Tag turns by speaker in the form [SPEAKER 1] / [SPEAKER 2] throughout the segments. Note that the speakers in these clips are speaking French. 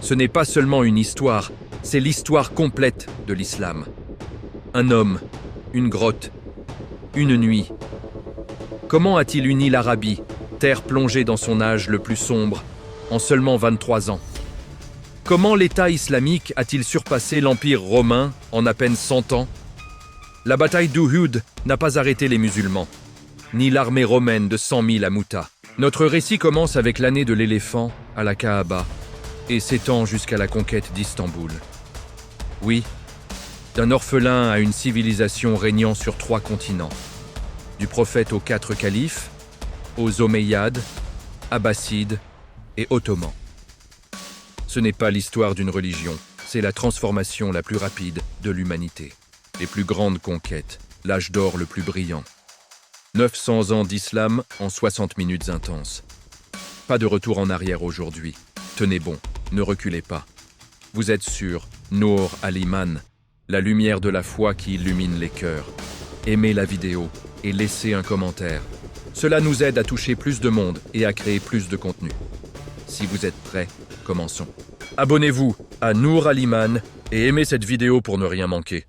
[SPEAKER 1] Ce n'est pas seulement une histoire, c'est l'histoire complète de l'islam. Un homme, une grotte, une nuit. Comment a-t-il uni l'Arabie, terre plongée dans son âge le plus sombre, en seulement 23 ans? Comment l'État islamique a-t-il surpassé l'Empire romain en à peine 100 ans? La bataille d'Uhud n'a pas arrêté les musulmans, ni l'armée romaine de 100 000 à Mouta. Notre récit commence avec l'année de l'éléphant à la Kaaba et s'étend jusqu'à la conquête d'Istanbul. Oui, d'un orphelin à une civilisation régnant sur 3 continents, du prophète aux 4 califes, aux Omeyyades, Abbassides et Ottomans. Ce n'est pas l'histoire d'une religion, c'est la transformation la plus rapide de l'humanité. Les plus grandes conquêtes, l'âge d'or le plus brillant. 900 ans d'islam en 60 minutes intenses. Pas de retour en arrière aujourd'hui. Tenez bon, ne reculez pas. Vous êtes sur Nour al-Iman, la lumière de la foi qui illumine les cœurs. Aimez la vidéo et laissez un commentaire. Cela nous aide à toucher plus de monde et à créer plus de contenu. Si vous êtes prêts, commençons. Abonnez-vous à Nour al-Iman et aimez cette vidéo pour ne rien manquer.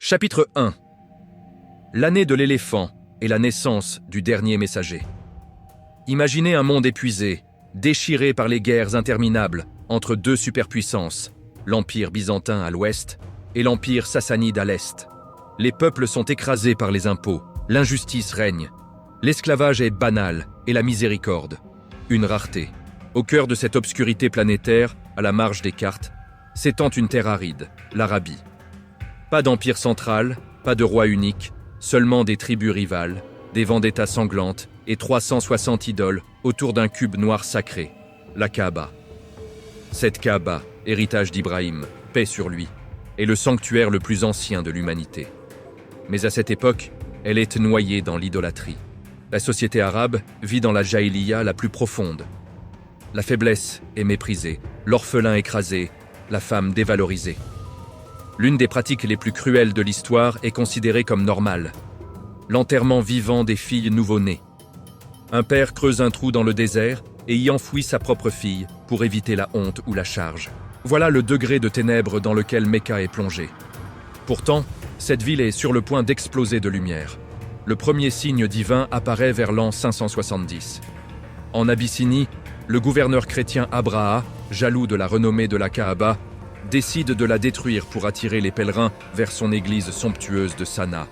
[SPEAKER 1] Chapitre 1. L'année de l'éléphant et la naissance du dernier messager. Imaginez un monde épuisé, déchiré par les guerres interminables entre 2 superpuissances, l'Empire byzantin à l'ouest et l'Empire sassanide à l'est. Les peuples sont écrasés par les impôts, l'injustice règne, l'esclavage est banal et la miséricorde, une rareté. Au cœur de cette obscurité planétaire, à la marge des cartes, s'étend une terre aride, l'Arabie. Pas d'empire central, pas de roi unique, seulement des tribus rivales, des vendettas sanglantes et 360 idoles autour d'un cube noir sacré, la Kaaba. Cette Kaaba, héritage d'Ibrahim, paix sur lui, est le sanctuaire le plus ancien de l'humanité. Mais à cette époque, elle est noyée dans l'idolâtrie. La société arabe vit dans la jaïliya la plus profonde. La faiblesse est méprisée, l'orphelin écrasé, la femme dévalorisée. L'une des pratiques les plus cruelles de l'histoire est considérée comme normale. L'enterrement vivant des filles nouveau-nées. Un père creuse un trou dans le désert et y enfouit sa propre fille pour éviter la honte ou la charge. Voilà le degré de ténèbres dans lequel Mecca est plongée. Pourtant, cette ville est sur le point d'exploser de lumière. Le premier signe divin apparaît vers l'an 570. En Abyssinie, le gouverneur chrétien Abraha, jaloux de la renommée de la Kaaba, décide de la détruire pour attirer les pèlerins vers son église somptueuse de Sanaa.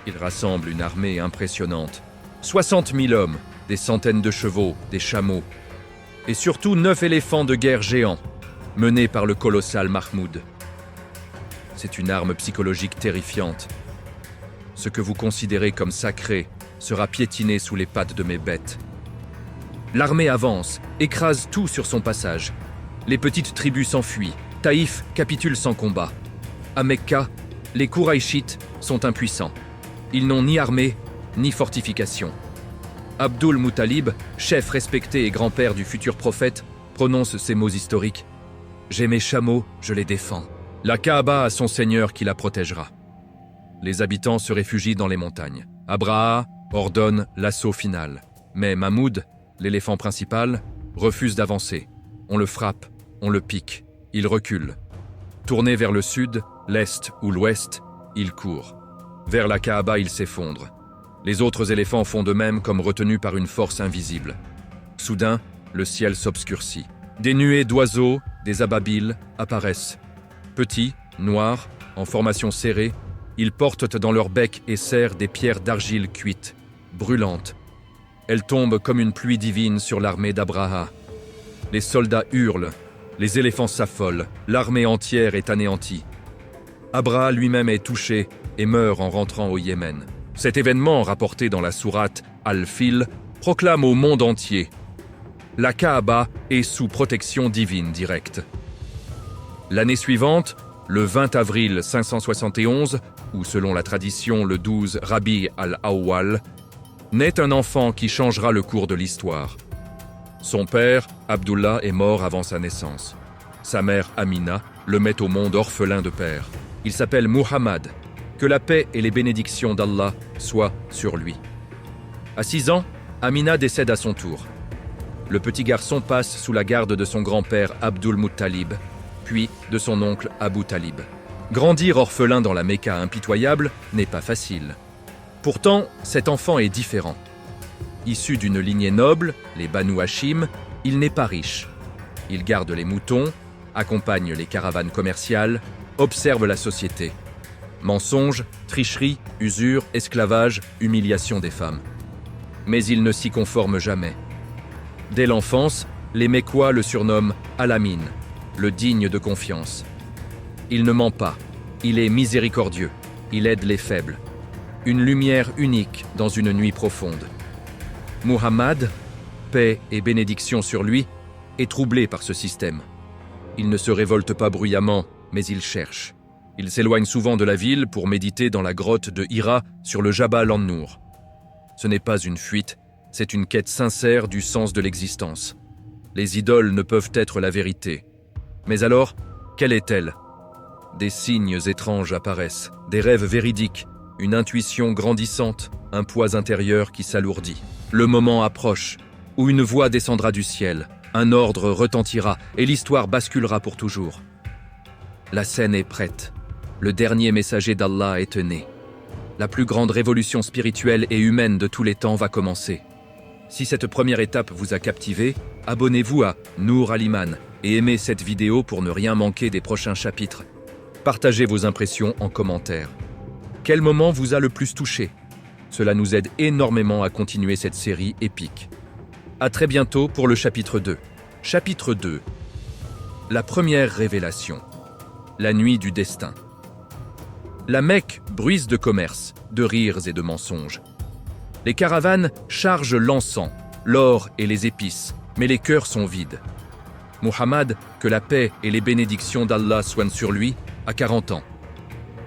[SPEAKER 1] Il rassemble une armée impressionnante. 60 000 hommes, des centaines de chevaux, des chameaux, et surtout 9 éléphants de guerre géants, menés par le colossal Mahmoud. C'est une arme psychologique terrifiante. Ce que vous considérez comme sacré sera piétiné sous les pattes de mes bêtes. L'armée avance, écrase tout sur son passage. Les petites tribus s'enfuient. Taïf capitule sans combat. À Mecca, les Kouraïchites sont impuissants. Ils n'ont ni armée, ni fortification. Abdul Muttalib, chef respecté et grand-père du futur prophète, prononce ces mots historiques. « J'ai mes chameaux, je les défends. La Kaaba a son seigneur qui la protégera. » Les habitants se réfugient dans les montagnes. Abraha ordonne l'assaut final. Mais Mahmoud, l'éléphant principal, refuse d'avancer. On le frappe, on le pique. Il recule. Tourné vers le sud, l'est ou l'ouest, il court. Vers la Kaaba, il s'effondre. Les autres éléphants font de même comme retenus par une force invisible. Soudain, le ciel s'obscurcit. Des nuées d'oiseaux, des ababiles, apparaissent. Petits, noirs, en formation serrée, ils portent dans leur bec et serre des pierres d'argile cuites, brûlantes. Elles tombent comme une pluie divine sur l'armée d'Abraha. Les soldats hurlent. Les éléphants s'affolent, l'armée entière est anéantie. Abraha lui-même est touché et meurt en rentrant au Yémen. Cet événement, rapporté dans la sourate Al-Fil, proclame au monde entier: la Kaaba est sous protection divine directe. L'année suivante, le 20 avril 571, ou selon la tradition le 12 Rabi al-Awwal, naît un enfant qui changera le cours de l'histoire. Son père, Abdullah, est mort avant sa naissance. Sa mère, Amina, le met au monde orphelin de père. Il s'appelle Muhammad. Que la paix et les bénédictions d'Allah soient sur lui. À 6 ans, Amina décède à son tour. Le petit garçon passe sous la garde de son grand-père Abdul Muttalib puis de son oncle Abu Talib. Grandir orphelin dans la Mecca impitoyable n'est pas facile. Pourtant, cet enfant est différent. Issu d'une lignée noble, les Banu Hashim, il n'est pas riche. Il garde les moutons, accompagne les caravanes commerciales, observe la société. Mensonges, tricheries, usure, esclavage, humiliation des femmes. Mais il ne s'y conforme jamais. Dès l'enfance, les Mécois le surnomment Al-Amin, le digne de confiance. Il ne ment pas, il est miséricordieux, il aide les faibles. Une lumière unique dans une nuit profonde. Muhammad, paix et bénédiction sur lui, est troublé par ce système. Il ne se révolte pas bruyamment, mais il cherche. Il s'éloigne souvent de la ville pour méditer dans la grotte de Hira sur le Jabal an-Nour. Ce n'est pas une fuite, c'est une quête sincère du sens de l'existence. Les idoles ne peuvent être la vérité. Mais alors, quelle est-elle ? Des signes étranges apparaissent, des rêves véridiques, une intuition grandissante, un poids intérieur qui s'alourdit. Le moment approche, où une voix descendra du ciel, un ordre retentira et l'histoire basculera pour toujours. La scène est prête. Le dernier messager d'Allah est né. La plus grande révolution spirituelle et humaine de tous les temps va commencer. Si cette première étape vous a captivé, abonnez-vous à Nour Al-Iman et aimez cette vidéo pour ne rien manquer des prochains chapitres. Partagez vos impressions en commentaire. Quel moment vous a le plus touché ? Cela nous aide énormément à continuer cette série épique. À très bientôt pour le chapitre 2. Chapitre 2. La première révélation. La nuit du destin. La Mecque bruise de commerce, de rires et de mensonges. Les caravanes chargent l'encens, l'or et les épices, mais les cœurs sont vides. Muhammad, que la paix et les bénédictions d'Allah soient sur lui, a 40 ans.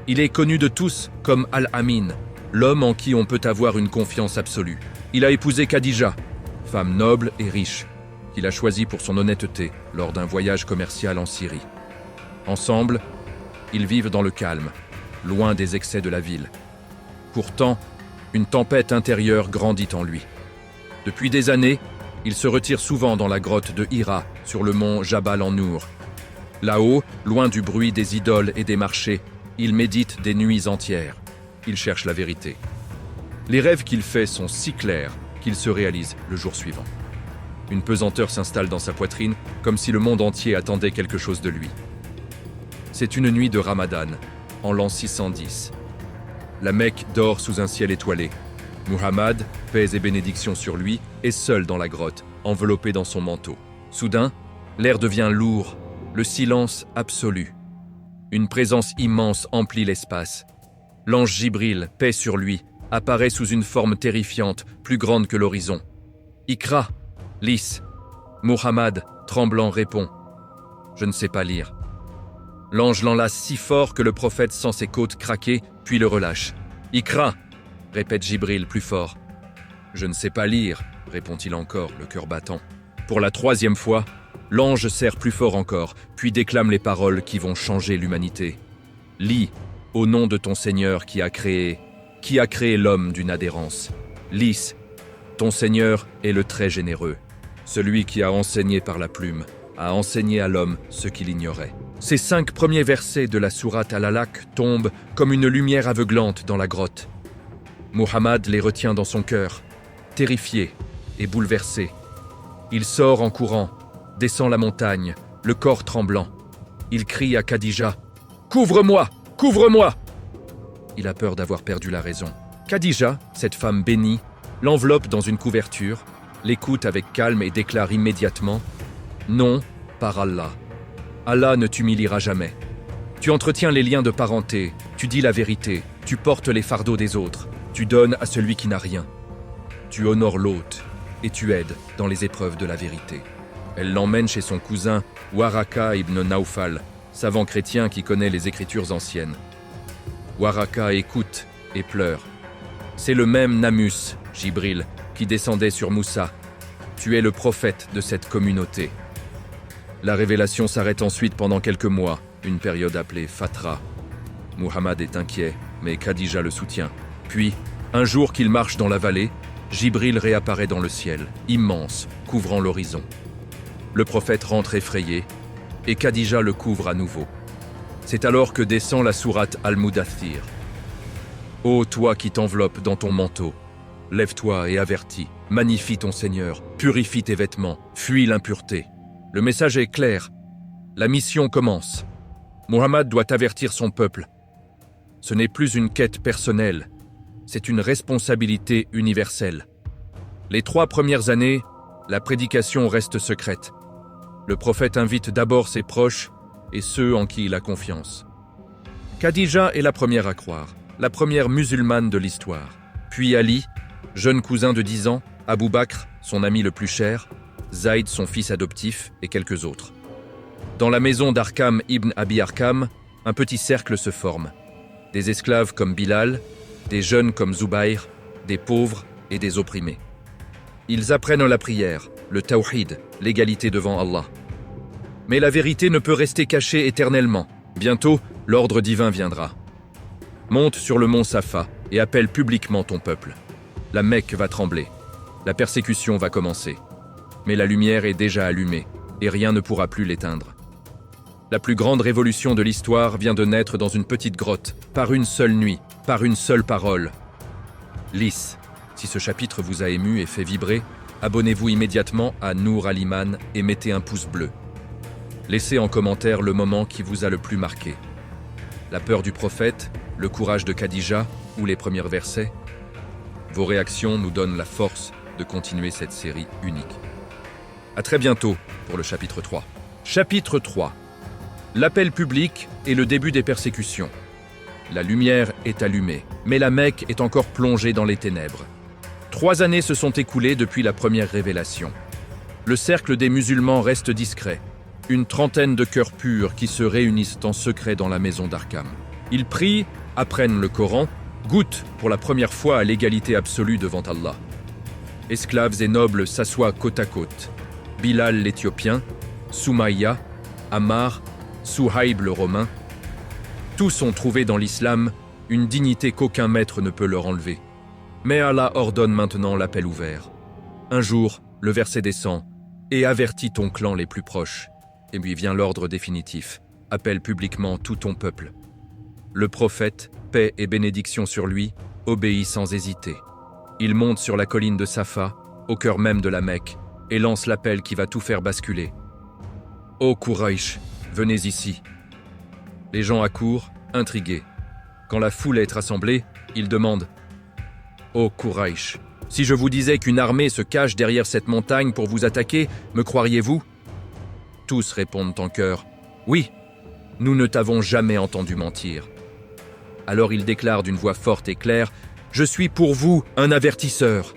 [SPEAKER 1] Il est connu de tous comme Al-Amin, l'homme en qui on peut avoir une confiance absolue. Il a épousé Khadija, femme noble et riche, qu'il a choisie pour son honnêteté lors d'un voyage commercial en Syrie. Ensemble, ils vivent dans le calme, loin des excès de la ville. Pourtant, une tempête intérieure grandit en lui. Depuis des années, il se retire souvent dans la grotte de Hira, sur le mont Jabal an-Nour. Là-haut, loin du bruit des idoles et des marchés, il médite des nuits entières. Il cherche la vérité. Les rêves qu'il fait sont si clairs qu'ils se réalisent le jour suivant. Une pesanteur s'installe dans sa poitrine, comme si le monde entier attendait quelque chose de lui. C'est une nuit de Ramadan, en l'an 610. La Mecque dort sous un ciel étoilé. Muhammad, paix et bénédiction sur lui, est seul dans la grotte, enveloppé dans son manteau. Soudain, l'air devient lourd, le silence absolu. Une présence immense emplit l'espace. L'ange Jibril, paix sur lui, apparaît sous une forme terrifiante, plus grande que l'horizon. « Iqra » lisse. Muhammad, tremblant, répond « Je ne sais pas lire ». L'ange l'enlace si fort que le prophète sent ses côtes craquer, puis le relâche. « Iqra » répète Jibril plus fort. « Je ne sais pas lire » répond-il encore, le cœur battant. Pour la 3e fois, l'ange serre plus fort encore, puis déclame les paroles qui vont changer l'humanité. « Lis, au nom de ton Seigneur qui a créé l'homme d'une adhérence. Lis, ton Seigneur est le très généreux, celui qui a enseigné par la plume, a enseigné à l'homme ce qu'il ignorait. » Ces 5 premiers versets de la sourate Al-Alaq tombent comme une lumière aveuglante dans la grotte. Muhammad les retient dans son cœur, terrifié et bouleversé. Il sort en courant, descend la montagne, le corps tremblant. Il crie à Khadija « Couvre-moi! Couvre-moi » Il a peur d'avoir perdu la raison. Khadija, cette femme bénie, l'enveloppe dans une couverture, l'écoute avec calme et déclare immédiatement « Non, par Allah. Allah ne t'humiliera jamais. Tu entretiens les liens de parenté, tu dis la vérité, tu portes les fardeaux des autres, tu donnes à celui qui n'a rien. Tu honores l'hôte et tu aides dans les épreuves de la vérité. » Elle l'emmène chez son cousin Waraka ibn Nawfal, savant chrétien qui connaît les écritures anciennes. Waraka écoute et pleure. C'est le même Namus, Jibril, qui descendait sur Moussa. Tu es le prophète de cette communauté. La révélation s'arrête ensuite pendant quelques mois, une période appelée Fatra. Muhammad est inquiet, mais Khadija le soutient. Puis, un jour qu'il marche dans la vallée, Jibril réapparaît dans le ciel, immense, couvrant l'horizon. Le prophète rentre effrayé. et Khadija le couvre à nouveau. C'est alors que descend la sourate Al-Mudaththir. Ô toi qui t'enveloppes dans ton manteau, lève-toi et avertis, magnifie ton Seigneur, purifie tes vêtements, fuis l'impureté. Le message est clair, la mission commence. Muhammad doit avertir son peuple. Ce n'est plus une quête personnelle, c'est une responsabilité universelle. Les 3 premières années, la prédication reste secrète. Le prophète invite d'abord ses proches et ceux en qui il a confiance. Khadija est la première à croire, la première musulmane de l'histoire. Puis Ali, jeune cousin de 10 ans, Abu Bakr, son ami le plus cher, Zaïd, son fils adoptif, et quelques autres. Dans la maison d'Arkam ibn Abi Arkam, un petit cercle se forme. Des esclaves comme Bilal, des jeunes comme Zubayr, des pauvres et des opprimés. Ils apprennent la prière, le tawhid, l'égalité devant Allah. Mais la vérité ne peut rester cachée éternellement. Bientôt, l'ordre divin viendra. Monte sur le mont Safa et appelle publiquement ton peuple. La Mecque va trembler. La persécution va commencer. Mais la lumière est déjà allumée et rien ne pourra plus l'éteindre. La plus grande révolution de l'histoire vient de naître dans une petite grotte, par une seule nuit, par une seule parole. Lys. Si ce chapitre vous a ému et fait vibrer, abonnez-vous immédiatement à Nour Al-Iman et mettez un pouce bleu. Laissez en commentaire le moment qui vous a le plus marqué. La peur du prophète, le courage de Khadija ou les premiers versets. Vos réactions nous donnent la force de continuer cette série unique. À très bientôt pour le chapitre 3. Chapitre 3. L'appel public et le début des persécutions. La lumière est allumée, mais la Mecque est encore plongée dans les ténèbres. 3 années se sont écoulées depuis la première révélation. Le cercle des musulmans reste discret. Une trentaine de cœurs purs qui se réunissent en secret dans la maison d'Arkam. Ils prient, apprennent le Coran, goûtent pour la première fois à l'égalité absolue devant Allah. Esclaves et nobles s'assoient côte à côte. Bilal l'Éthiopien, Soumaïa, Ammar, Souhaïb le Romain. Tous ont trouvé dans l'islam une dignité qu'aucun maître ne peut leur enlever. Mais Allah ordonne maintenant l'appel ouvert. Un jour, le verset descend et avertit ton clan les plus proches. Et puis vient l'ordre définitif. Appelle publiquement tout ton peuple. Le prophète, paix et bénédiction sur lui, obéit sans hésiter. Il monte sur la colline de Safa, au cœur même de la Mecque, et lance l'appel qui va tout faire basculer. Ô Quraïch, venez ici. Les gens accourent, intrigués. Quand la foule est rassemblée, ils demandent « Ô Quraïch, si je vous disais qu'une armée se cache derrière cette montagne pour vous attaquer, me croiriez-vous » Tous répondent en chœur « Oui, nous ne t'avons jamais entendu mentir. » Alors il déclare d'une voix forte et claire « Je suis pour vous un avertisseur.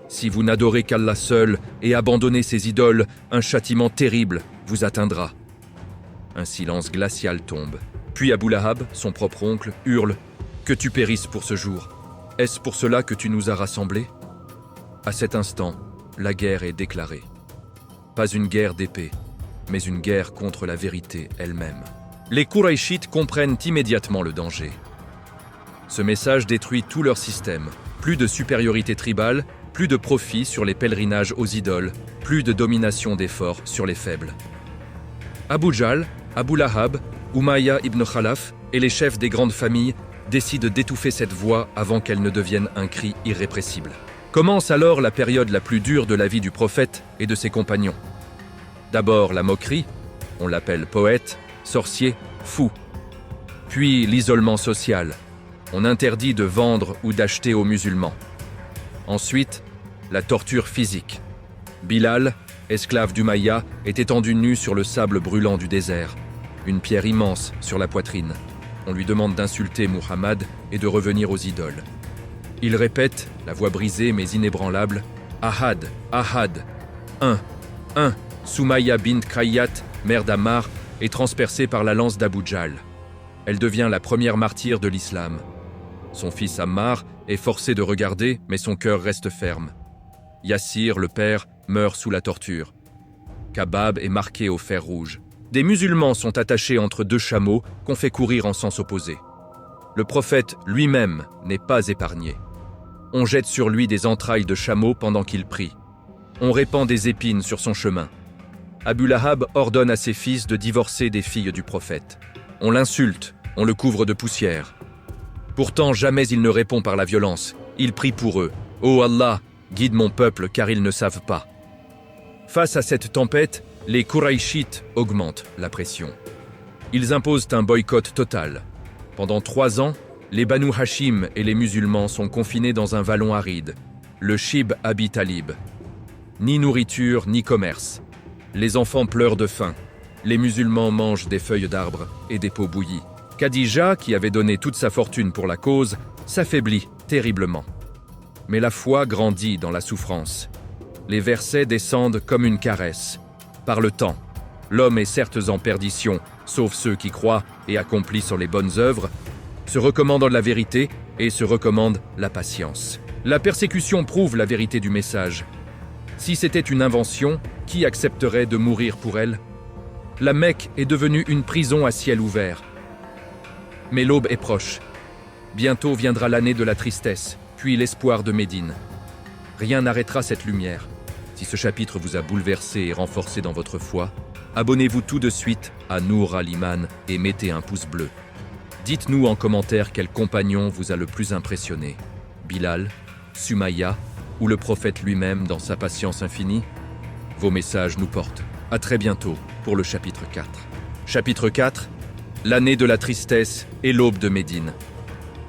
[SPEAKER 1] Si vous n'adorez qu'Allah seul et abandonnez ses idoles, un châtiment terrible vous atteindra. » Un silence glacial tombe. Puis Abu Lahab, son propre oncle, hurle « Que tu périsses pour ce jour. Est-ce pour cela que tu nous as rassemblés ?» À cet instant, la guerre est déclarée. Pas une guerre d'épée, mais une guerre contre la vérité elle-même. Les Quraïchites comprennent immédiatement le danger. Ce message détruit tout leur système. Plus de supériorité tribale, plus de profit sur les pèlerinages aux idoles, plus de domination des forts sur les faibles. Abu Jahl, Abu Lahab, Umayya ibn Khalaf et les chefs des grandes familles décident d'étouffer cette voix avant qu'elle ne devienne un cri irrépressible. Commence alors la période la plus dure de la vie du prophète et de ses compagnons. D'abord la moquerie, on l'appelle poète, sorcier, fou. Puis l'isolement social, on interdit de vendre ou d'acheter aux musulmans. Ensuite, la torture physique. Bilal, esclave d'Umayya, est étendu nu sur le sable brûlant du désert, une pierre immense sur la poitrine. On lui demande d'insulter Muhammad et de revenir aux idoles. Il répète, la voix brisée mais inébranlable, « Ahad, Ahad, un. » Soumaïa bint Khayyat, mère d'Ammar, est transpercée par la lance d'Abu Jahl. Elle devient la première martyre de l'islam. Son fils Ammar est forcé de regarder, mais son cœur reste ferme. Yassir, le père, meurt sous la torture. Kabab est marqué au fer rouge. Des musulmans sont attachés entre 2 chameaux qu'on fait courir en sens opposé. Le prophète lui-même n'est pas épargné. On jette sur lui des entrailles de chameau pendant qu'il prie. On répand des épines sur son chemin. Abu Lahab ordonne à ses fils de divorcer des filles du prophète. On l'insulte, on le couvre de poussière. Pourtant, jamais il ne répond par la violence. Il prie pour eux. « Ô Allah, guide mon peuple car ils ne savent pas. » Face à cette tempête, les Qurayshites augmentent la pression. Ils imposent un boycott total. Pendant 3 ans, les Banu Hashim et les musulmans sont confinés dans un vallon aride, le Shib Abi Talib. Ni nourriture, ni commerce. Les enfants pleurent de faim. Les musulmans mangent des feuilles d'arbres et des peaux bouillies. Khadija, qui avait donné toute sa fortune pour la cause, s'affaiblit terriblement. Mais la foi grandit dans la souffrance. Les versets descendent comme une caresse. Par le temps, l'homme est certes en perdition, sauf ceux qui croient et accomplissent les bonnes œuvres, se recommandent la vérité et se recommandent la patience. La persécution prouve la vérité du message. Si c'était une invention, qui accepterait de mourir pour elle? La Mecque est devenue une prison à ciel ouvert. Mais l'aube est proche. Bientôt viendra l'année de la tristesse, puis l'espoir de Médine. Rien n'arrêtera cette lumière. Si ce chapitre vous a bouleversé et renforcé dans votre foi, abonnez-vous tout de suite à Nour al-Iman et mettez un pouce bleu. Dites-nous en commentaire quel compagnon vous a le plus impressionné. Bilal, Sumayya ou le prophète lui-même dans sa patience infinie? Vos messages nous portent. À très bientôt pour le chapitre 4. Chapitre 4. L'année de la tristesse et l'aube de Médine.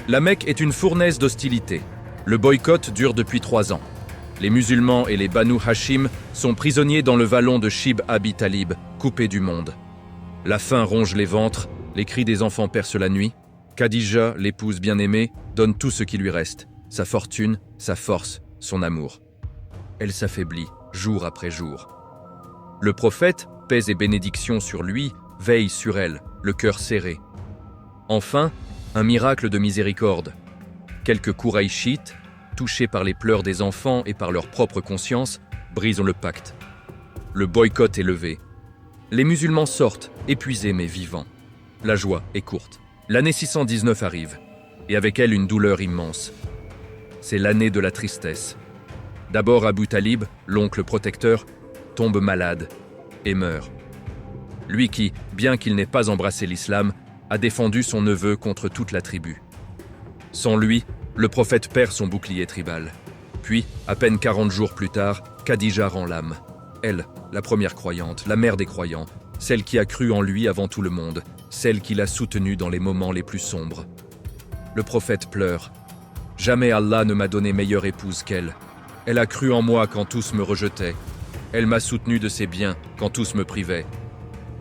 [SPEAKER 1] La Mecque est une fournaise d'hostilité. Le boycott dure depuis 3 ans. Les musulmans et les Banu Hashim sont prisonniers dans le vallon de Shib Abi Talib, coupés du monde. La faim ronge les ventres, les cris des enfants percent la nuit. Khadija, l'épouse bien-aimée, donne tout ce qui lui reste, sa fortune, sa force, son amour. Elle s'affaiblit, jour après jour. Le prophète, paix et bénédiction sur lui, veille sur elle, le cœur serré. Enfin, un miracle de miséricorde. Quelques Qurayshites, touchés par les pleurs des enfants et par leur propre conscience, brisent le pacte. Le boycott est levé. Les musulmans sortent, épuisés mais vivants. La joie est courte. L'année 619 arrive, et avec elle une douleur immense. C'est l'année de la tristesse. D'abord Abu Talib, l'oncle protecteur, tombe malade et meurt. Lui qui, bien qu'il n'ait pas embrassé l'islam, a défendu son neveu contre toute la tribu. Sans lui, le prophète perd son bouclier tribal. Puis, à peine 40 jours plus tard, Khadija rend l'âme. Elle, la première croyante, la mère des croyants, celle qui a cru en lui avant tout le monde, celle qui l'a soutenu dans les moments les plus sombres. Le prophète pleure. Jamais Allah ne m'a donné meilleure épouse qu'elle. Elle a cru en moi quand tous me rejetaient. Elle m'a soutenu de ses biens quand tous me privaient.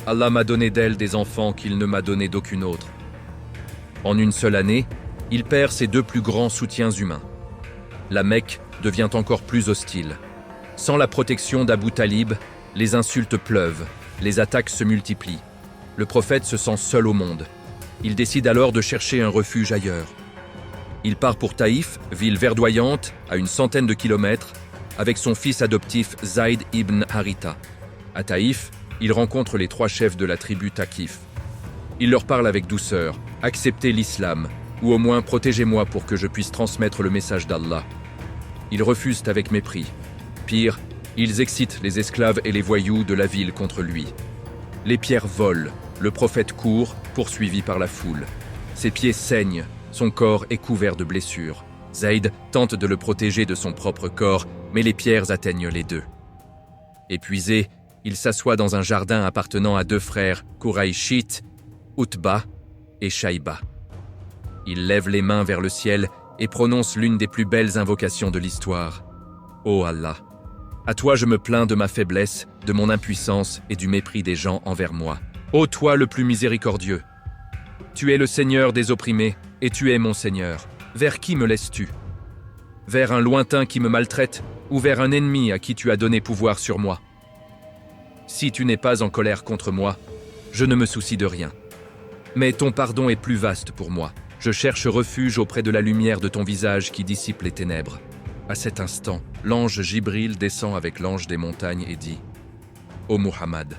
[SPEAKER 1] Allah m'a donné d'elle des enfants qu'il ne m'a donné d'aucune autre. En une seule année, il perd ses 2 plus grands soutiens humains. La Mecque devient encore plus hostile. Sans la protection d'Abu Talib, les insultes pleuvent, les attaques se multiplient. Le prophète se sent seul au monde. Il décide alors de chercher un refuge ailleurs. Il part pour Taïf, ville verdoyante, à une centaine de kilomètres, avec son fils adoptif Zayd ibn Haritha. À Taïf, il rencontre les 3 chefs de la tribu Thaqif. Il leur parle avec douceur, « Acceptez l'islam, ou au moins protégez-moi pour que je puisse transmettre le message d'Allah. » Ils refusent avec mépris. Pire, ils excitent les esclaves et les voyous de la ville contre lui. Les pierres volent, le prophète court, poursuivi par la foule. Ses pieds saignent, son corps est couvert de blessures. Zayd tente de le protéger de son propre corps, mais les pierres atteignent les 2. Épuisé, il s'assoit dans un jardin appartenant à 2 frères, Qurayshites, Utba et Shaïba. Il lève les mains vers le ciel et prononce l'une des plus belles invocations de l'histoire. « Ô Allah, à toi je me plains de ma faiblesse, de mon impuissance et du mépris des gens envers moi. Ô toi le plus miséricordieux, tu es le Seigneur des opprimés et tu es mon Seigneur. Vers qui me laisses-tu? Vers un lointain qui me maltraite ou vers un ennemi à qui tu as donné pouvoir sur moi? Si tu n'es pas en colère contre moi, je ne me soucie de rien. Mais ton pardon est plus vaste pour moi. Je cherche refuge auprès de la lumière de ton visage qui dissipe les ténèbres. » À cet instant, l'ange Jibril descend avec l'ange des montagnes et dit « Ô Muhammad,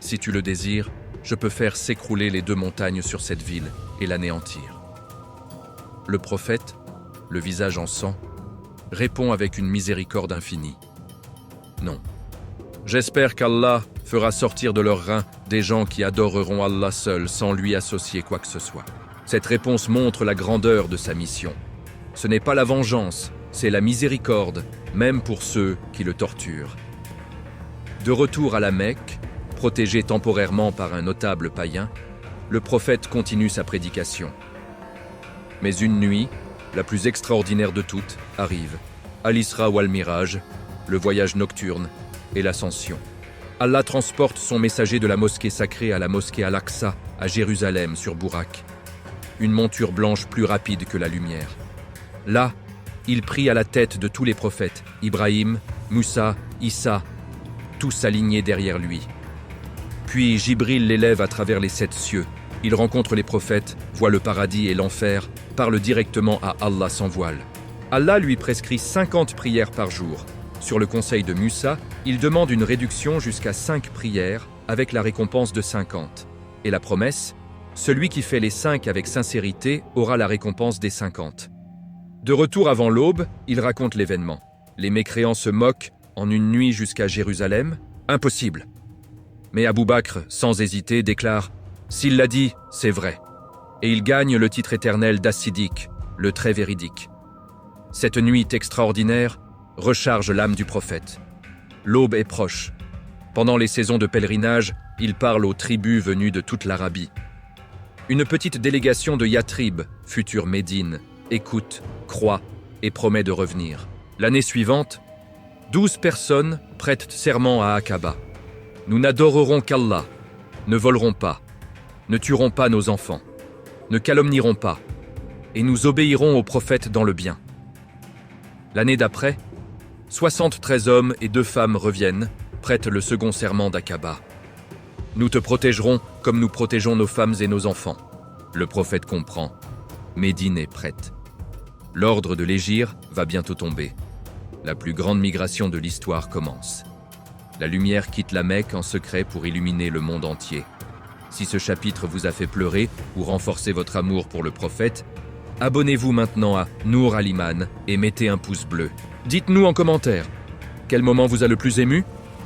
[SPEAKER 1] si tu le désires, je peux faire s'écrouler les 2 montagnes sur cette ville et l'anéantir. » Le prophète, le visage en sang, répond avec une miséricorde infinie. « Non, J'espère qu'Allah fera sortir de leurs reins des gens qui adoreront Allah seul sans lui associer quoi que ce soit. Cette réponse montre la grandeur de sa mission. Ce n'est pas la vengeance, c'est la miséricorde, même pour ceux qui le torturent. De retour à la Mecque, protégé temporairement par un notable païen, le prophète continue sa prédication. Mais une nuit, la plus extraordinaire de toutes, arrive. Al-Isra ou Al-Miraj, le voyage nocturne et l'ascension. Allah transporte son messager de la mosquée sacrée à la mosquée Al-Aqsa, à Jérusalem, sur Bourak. Une monture blanche plus rapide que la lumière. Là, il prie à la tête de tous les prophètes, Ibrahim, Moussa, Issa, tous alignés derrière lui. Puis Jibril l'élève à travers les 7 cieux. Il rencontre les prophètes, voit le paradis et l'enfer, parle directement à Allah sans voile. Allah lui prescrit 50 prières par jour. Sur le conseil de Moussa, il demande une réduction jusqu'à 5 prières avec la récompense de 50. Et la promesse, celui qui fait les 5 avec sincérité aura la récompense des 50. De retour avant l'aube, il raconte l'événement. Les mécréants se moquent en une nuit jusqu'à Jérusalem. Impossible. Mais Abou Bakr, sans hésiter, déclare « S'il l'a dit, c'est vrai ». Et il gagne le titre éternel d'As-Siddiq, le très véridique. Cette nuit extraordinaire recharge l'âme du prophète. L'aube est proche. Pendant les saisons de pèlerinage, il parle aux tribus venues de toute l'Arabie. Une petite délégation de Yatrib, future Médine, écoute, croit et promet de revenir. L'année suivante, 12 personnes prêtent serment à Aqaba. Nous n'adorerons qu'Allah, ne volerons pas, ne tuerons pas nos enfants, ne calomnierons pas, et nous obéirons au prophète dans le bien. L'année d'après, 73 hommes et 2 femmes reviennent, prêtent le second serment d'Aqaba. Nous te protégerons comme nous protégeons nos femmes et nos enfants. Le prophète comprend. Médine est prête. L'ordre de l'Hégire va bientôt tomber. La plus grande migration de l'histoire commence. La lumière quitte la Mecque en secret pour illuminer le monde entier. Si ce chapitre vous a fait pleurer ou renforcer votre amour pour le prophète, abonnez-vous maintenant à Nour Al-Iman et mettez un pouce bleu. Dites-nous en commentaire, quel moment vous a le plus ému?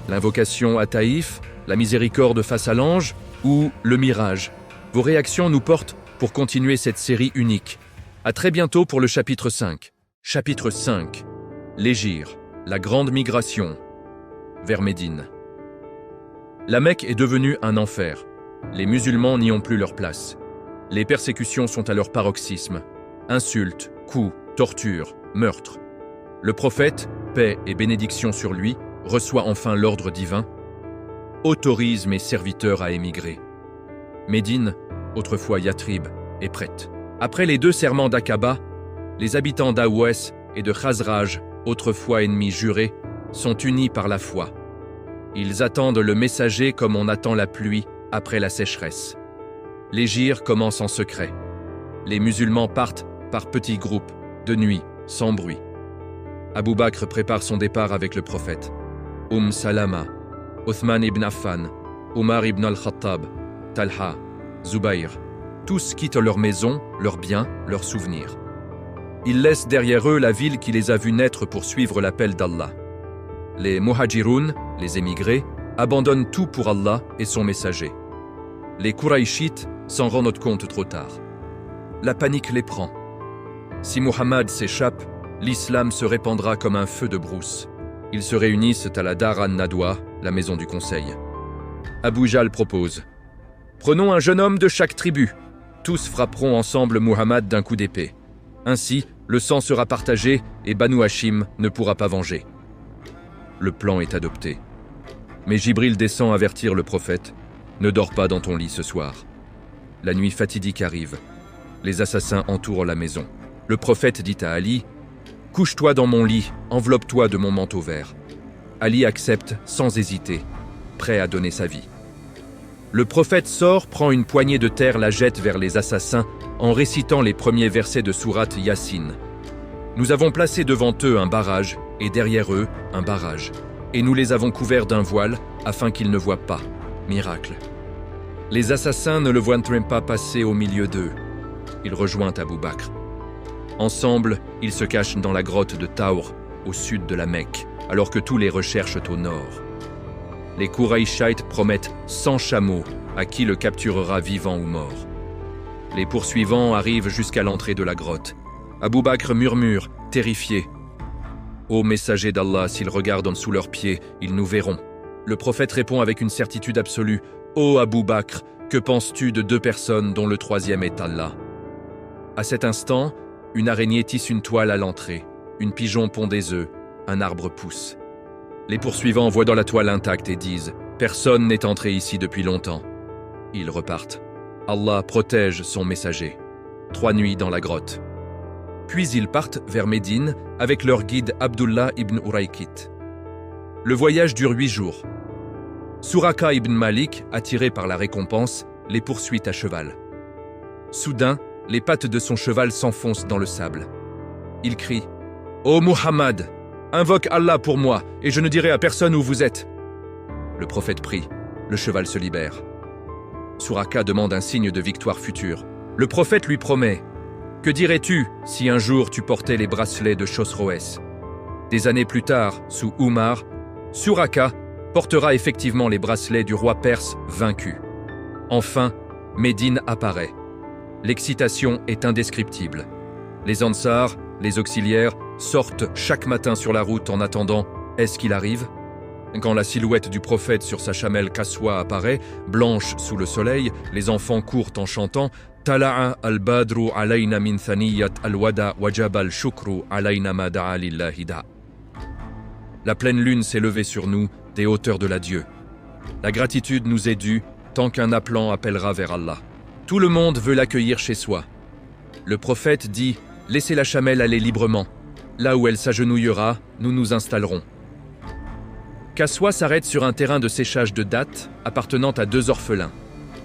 [SPEAKER 1] L'invocation à Taïf, la miséricorde face à l'ange ou le mirage? Vos réactions nous portent pour continuer cette série unique. À très bientôt pour le chapitre 5. Chapitre 5. L'Hégire, la grande migration vers Médine. La Mecque est devenue un enfer. Les musulmans n'y ont plus leur place. Les persécutions sont à leur paroxysme. Insultes, coups, tortures, meurtres. Le prophète, paix et bénédiction sur lui, reçoit enfin l'ordre divin. Autorise mes serviteurs à émigrer. Médine, autrefois Yatrib, est prête. Après les 2 serments d'Aqaba, les habitants d'Aouès et de Khazraj, autrefois ennemis jurés, sont unis par la foi. Ils attendent le messager comme on attend la pluie après la sécheresse. L'Hégire commence en secret. Les musulmans partent par petits groupes, de nuit, sans bruit. Abou Bakr prépare son départ avec le prophète. Salama, Othman ibn Affan, Omar ibn al-Khattab, Talha, Zubayr, tous quittent leur maison, leurs biens, leurs souvenirs. Ils laissent derrière eux la ville qui les a vus naître pour suivre l'appel d'Allah. Les Muhajiroun, les émigrés, abandonnent tout pour Allah et son messager. Les Qurayshites s'en rendent compte trop tard. La panique les prend. Si Muhammad s'échappe, l'islam se répandra comme un feu de brousse. Ils se réunissent à la Dar an-Nadwa, la maison du conseil. Abu Jahl propose « Prenons un jeune homme de chaque tribu. Tous frapperont ensemble Muhammad d'un coup d'épée. Ainsi, le sang sera partagé et Banu Hashim ne pourra pas venger. » Le plan est adopté. Mais Jibril descend avertir le prophète « Ne dors pas dans ton lit ce soir. » La nuit fatidique arrive. Les assassins entourent la maison. Le prophète dit à Ali « Couche-toi dans mon lit, enveloppe-toi de mon manteau vert. » Ali accepte sans hésiter, prêt à donner sa vie. Le prophète sort, prend une poignée de terre, la jette vers les assassins en récitant les premiers versets de sourate Yassine. Nous avons placé devant eux un barrage et derrière eux un barrage. Et nous les avons couverts d'un voile afin qu'ils ne voient pas. Miracle. Les assassins ne le voient même pas passer au milieu d'eux. Il rejoint Abou Bakr. Ensemble, ils se cachent dans la grotte de Taour, au sud de la Mecque, alors que tous les recherchent au nord. Les Qurayshites promettent 100 chameaux à qui le capturera vivant ou mort. Les poursuivants arrivent jusqu'à l'entrée de la grotte. Abou Bakr murmure, terrifié. « Ô messager d'Allah, s'ils regardent sous leurs pieds, ils nous verront. » Le prophète répond avec une certitude absolue. « Ô Abou Bakr, que penses-tu de 2 personnes dont le 3e est Allah ?» À cet instant, une araignée tisse une toile à l'entrée. Une pigeon pond des œufs. Un arbre pousse. Les poursuivants voient dans la toile intacte et disent « Personne n'est entré ici depuis longtemps. » Ils repartent. Allah protège son messager. 3 nuits dans la grotte. Puis ils partent vers Médine avec leur guide Abdullah ibn Uraykit. Le voyage dure 8 jours. Suraka ibn Malik, attiré par la récompense, les poursuit à cheval. Soudain, les pattes de son cheval s'enfoncent dans le sable. Il crie « Ô Muhammad, invoque Allah pour moi, et je ne dirai à personne où vous êtes. » Le prophète prie. Le cheval se libère. Suraka demande un signe de victoire future. Le prophète lui promet « Que dirais-tu si un jour tu portais les bracelets de Chosroès ?» Des années plus tard, sous Oumar, Suraka portera effectivement les bracelets du roi perse vaincu. Enfin, Médine apparaît. L'excitation est indescriptible. Les Ansars, les auxiliaires, sortent chaque matin sur la route en attendant « Est-ce qu'il arrive ?» Quand la silhouette du prophète sur sa chamelle Kaswa apparaît, blanche sous le soleil, les enfants courent en chantant « Tala'a al-badru alayna min thaniyat al-wada wajab al-shukru alayna ma da'a lillahi da'. » La pleine lune s'est levée sur nous des hauteurs de l'adieu. La gratitude nous est due tant qu'un appelant appellera vers Allah. Tout le monde veut l'accueillir chez soi. Le prophète dit « Laissez la chamelle aller librement. Là où elle s'agenouillera, nous nous installerons. » Kaswa s'arrête sur un terrain de séchage de dattes appartenant à 2 orphelins,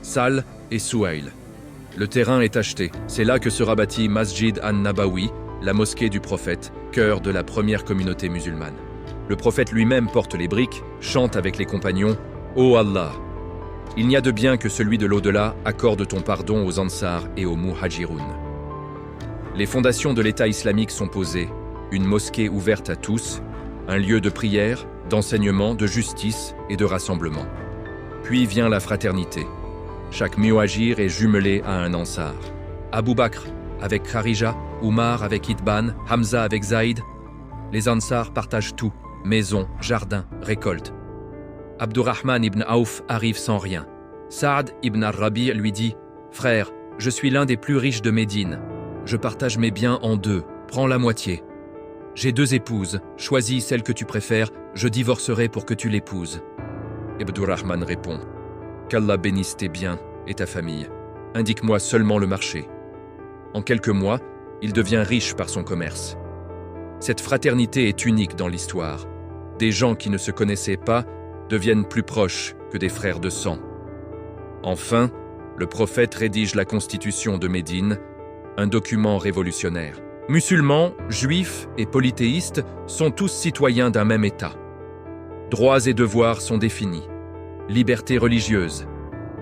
[SPEAKER 1] Sal et Souhail. Le terrain est acheté. C'est là que sera bâti Masjid an-Nabawi, la mosquée du prophète, cœur de la première communauté musulmane. Le prophète lui-même porte les briques, chante avec les compagnons « Ô Allah, il n'y a de bien que celui de l'au-delà accorde ton pardon aux Ansars et aux Muhajiroun. » Les fondations de l'État islamique sont posées, une mosquée ouverte à tous, un lieu de prière, d'enseignement, de justice et de rassemblement. Puis vient la fraternité. Chaque muhajir est jumelé à un ansar. Abou Bakr avec Kharija, Oumar avec Itban, Hamza avec Zaïd. Les ansars partagent tout, maison, jardin, récolte. Abdurrahman ibn Auf arrive sans rien. Saad ibn al-Rabi lui dit « Frère, je suis l'un des plus riches de Médine. Je partage mes biens en 2, prends la moitié. J'ai 2 épouses, choisis celle que tu préfères, je divorcerai pour que tu l'épouses. » Abdurrahman répond « Qu'Allah bénisse tes biens et ta famille. Indique-moi seulement le marché. » En quelques mois, il devient riche par son commerce. Cette fraternité est unique dans l'histoire. Des gens qui ne se connaissaient pas deviennent plus proches que des frères de sang. Enfin, le prophète rédige la constitution de Médine, un document révolutionnaire. Musulmans, juifs et polythéistes sont tous citoyens d'un même État. Droits et devoirs sont définis. Liberté religieuse,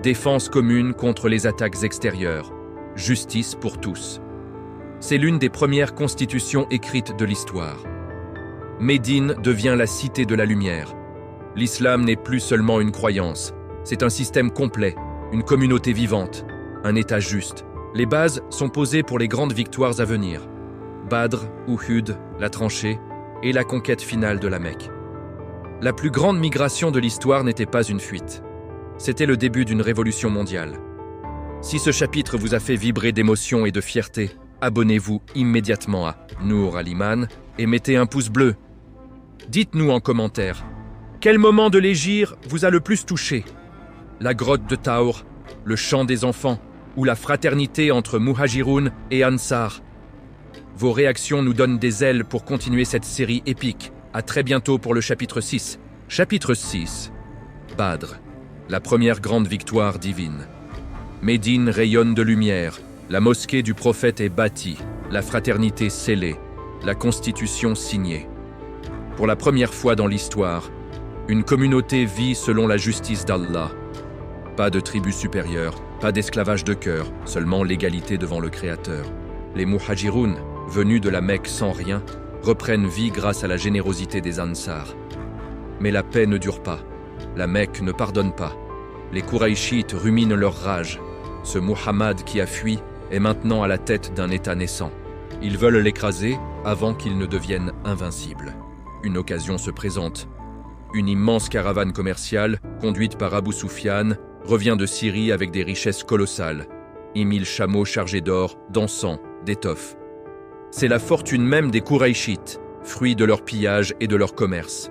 [SPEAKER 1] défense commune contre les attaques extérieures, justice pour tous. C'est l'une des premières constitutions écrites de l'histoire. Médine devient la cité de la lumière. L'islam n'est plus seulement une croyance, c'est un système complet, une communauté vivante, un État juste. Les bases sont posées pour les grandes victoires à venir. Badr, Uhud, la tranchée et la conquête finale de la Mecque. La plus grande migration de l'histoire n'était pas une fuite. C'était le début d'une révolution mondiale. Si ce chapitre vous a fait vibrer d'émotion et de fierté, abonnez-vous immédiatement à Nour al-Iman et mettez un pouce bleu. Dites-nous en commentaire, quel moment de l'hégire vous a le plus touché? La grotte de Taour, le chant des enfants ou la fraternité entre Muhajiroun et Ansar? Vos réactions nous donnent des ailes pour continuer cette série épique. À très bientôt pour le chapitre 6. Chapitre 6. Badr, la première grande victoire divine. Médine rayonne de lumière, la mosquée du prophète est bâtie, la fraternité scellée, la constitution signée. Pour la première fois dans l'histoire, une communauté vit selon la justice d'Allah. Pas de tribu supérieure, pas d'esclavage de cœur, seulement l'égalité devant le Créateur. Les Muhajiroun, venus de la Mecque sans rien, reprennent vie grâce à la générosité des Ansars. Mais la paix ne dure pas. La Mecque ne pardonne pas. Les Kouraïchites ruminent leur rage. Ce Muhammad qui a fui est maintenant à la tête d'un État naissant. Ils veulent l'écraser avant qu'il ne devienne invincible. Une occasion se présente. Une immense caravane commerciale, conduite par Abu Sufyan, revient de Syrie avec des richesses colossales. 1000 chameaux chargés d'or, d'encens, d'étoffes. C'est la fortune même des Kouraïchites, fruit de leur pillage et de leur commerce.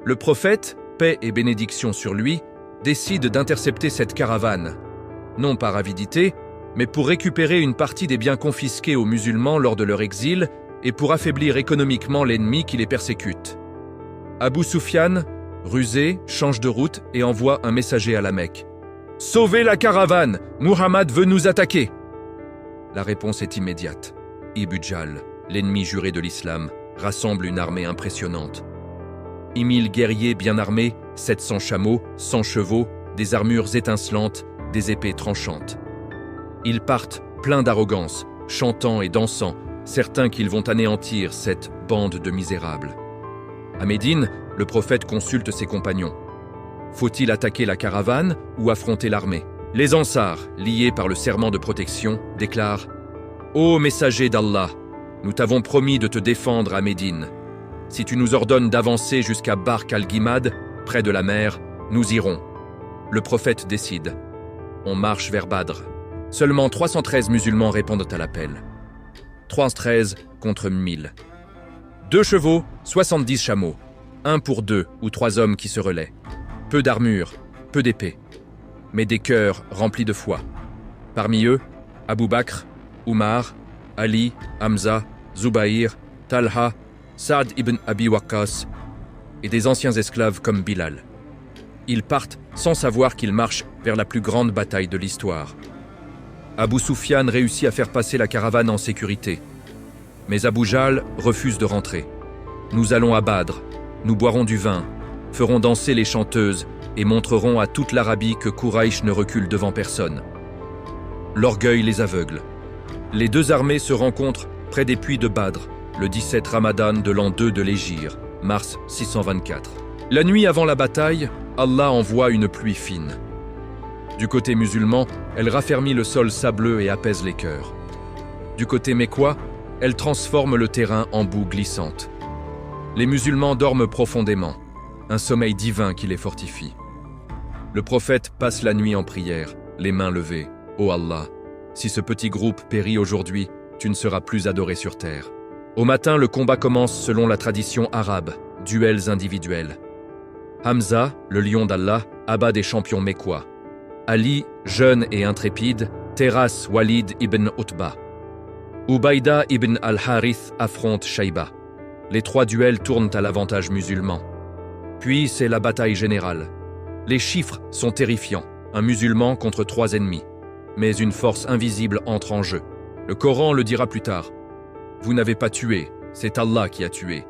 [SPEAKER 1] Le prophète, paix et bénédiction sur lui, décide d'intercepter cette caravane, non par avidité, mais pour récupérer une partie des biens confisqués aux musulmans lors de leur exil et pour affaiblir économiquement l'ennemi qui les persécute. Abu Sufyan, rusé, change de route et envoie un messager à la Mecque. « Sauvez la caravane! Muhammad veut nous attaquer !» La réponse est immédiate. Ibn Jal, l'ennemi juré de l'islam, rassemble une armée impressionnante. 1000 guerriers bien armés, 700 chameaux, 100 chevaux, des armures étincelantes, des épées tranchantes. Ils partent pleins d'arrogance, chantant et dansant, certains qu'ils vont anéantir cette bande de misérables. À Médine, le prophète consulte ses compagnons. Faut-il attaquer la caravane ou affronter l'armée? Les Ansars, liés par le serment de protection, déclarent « Ô messager d'Allah, nous t'avons promis de te défendre à Médine. Si tu nous ordonnes d'avancer jusqu'à Bark al-Ghimad, près de la mer, nous irons. » Le prophète décide. On marche vers Badr. Seulement 313 musulmans répondent à l'appel. 313 contre 1000. 2 chevaux, 70 chameaux. 1 pour 2 ou 3 hommes qui se relaient. Peu d'armure, peu d'épées. Mais des cœurs remplis de foi. Parmi eux, Abu Bakr, Umar, Ali, Hamza, Zubair, Talha, Saad ibn Abi Waqqas et des anciens esclaves comme Bilal. Ils partent sans savoir qu'ils marchent vers la plus grande bataille de l'histoire. Abu Sufyan réussit à faire passer la caravane en sécurité. Mais Abu Jahl refuse de rentrer. Nous allons à Badr, nous boirons du vin, ferons danser les chanteuses et montrerons à toute l'Arabie que Kouraïch ne recule devant personne. L'orgueil les aveugle. Les deux armées se rencontrent près des puits de Badr, le 17 Ramadan de l'an 2 de l'Hégire, mars 624. La nuit avant la bataille, Allah envoie une pluie fine. Du côté musulman, elle raffermit le sol sableux et apaise les cœurs. Du côté mécois, elle transforme le terrain en boue glissante. Les musulmans dorment profondément, un sommeil divin qui les fortifie. Le prophète passe la nuit en prière, les mains levées. Ô Allah, si ce petit groupe périt aujourd'hui, tu ne seras plus adoré sur terre. Au matin, le combat commence selon la tradition arabe, duels individuels. Hamza, le lion d'Allah, abat des champions mécois. Ali, jeune et intrépide, terrasse Walid ibn Utba. Ubaïda ibn al-Harith affronte Shaïba. Les 3 duels tournent à l'avantage musulman. Puis c'est la bataille générale. Les chiffres sont terrifiants, un musulman contre 3 ennemis. Mais une force invisible entre en jeu. Le Coran le dira plus tard. Vous n'avez pas tué, c'est Allah qui a tué.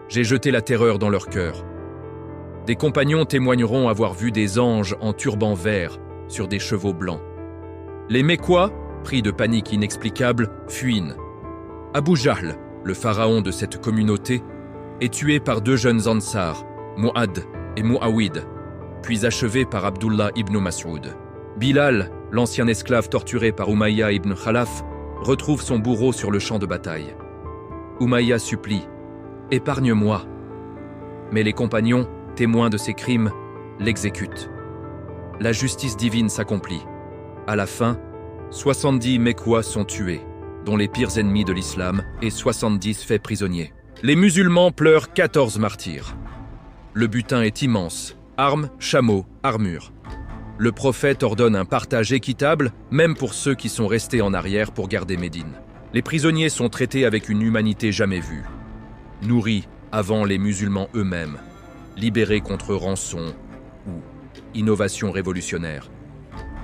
[SPEAKER 1] J'ai jeté la terreur dans leur cœur. Des compagnons témoigneront avoir vu des anges en turban vert sur des chevaux blancs. Les Mécois, pris de panique inexplicable, fuient. Abu Jahl, le pharaon de cette communauté, est tué par 2 jeunes Ansars, Mu'ad et Mu'awid, puis achevé par Abdullah ibn Mas'ud. Bilal, l'ancien esclave torturé par Umayya ibn Khalaf, retrouve son bourreau sur le champ de bataille. Umayya supplie « Épargne-moi ». Mais les compagnons, témoins de ses crimes, l'exécutent. La justice divine s'accomplit. À la fin, 70 Mécois sont tués, dont les pires ennemis de l'islam, et 70 faits prisonniers. Les musulmans pleurent 14 martyrs. Le butin est immense, armes, chameaux, armures. Le prophète ordonne un partage équitable, même pour ceux qui sont restés en arrière pour garder Médine. Les prisonniers sont traités avec une humanité jamais vue. Nourris avant les musulmans eux-mêmes, libérés contre rançon ou innovation révolutionnaire,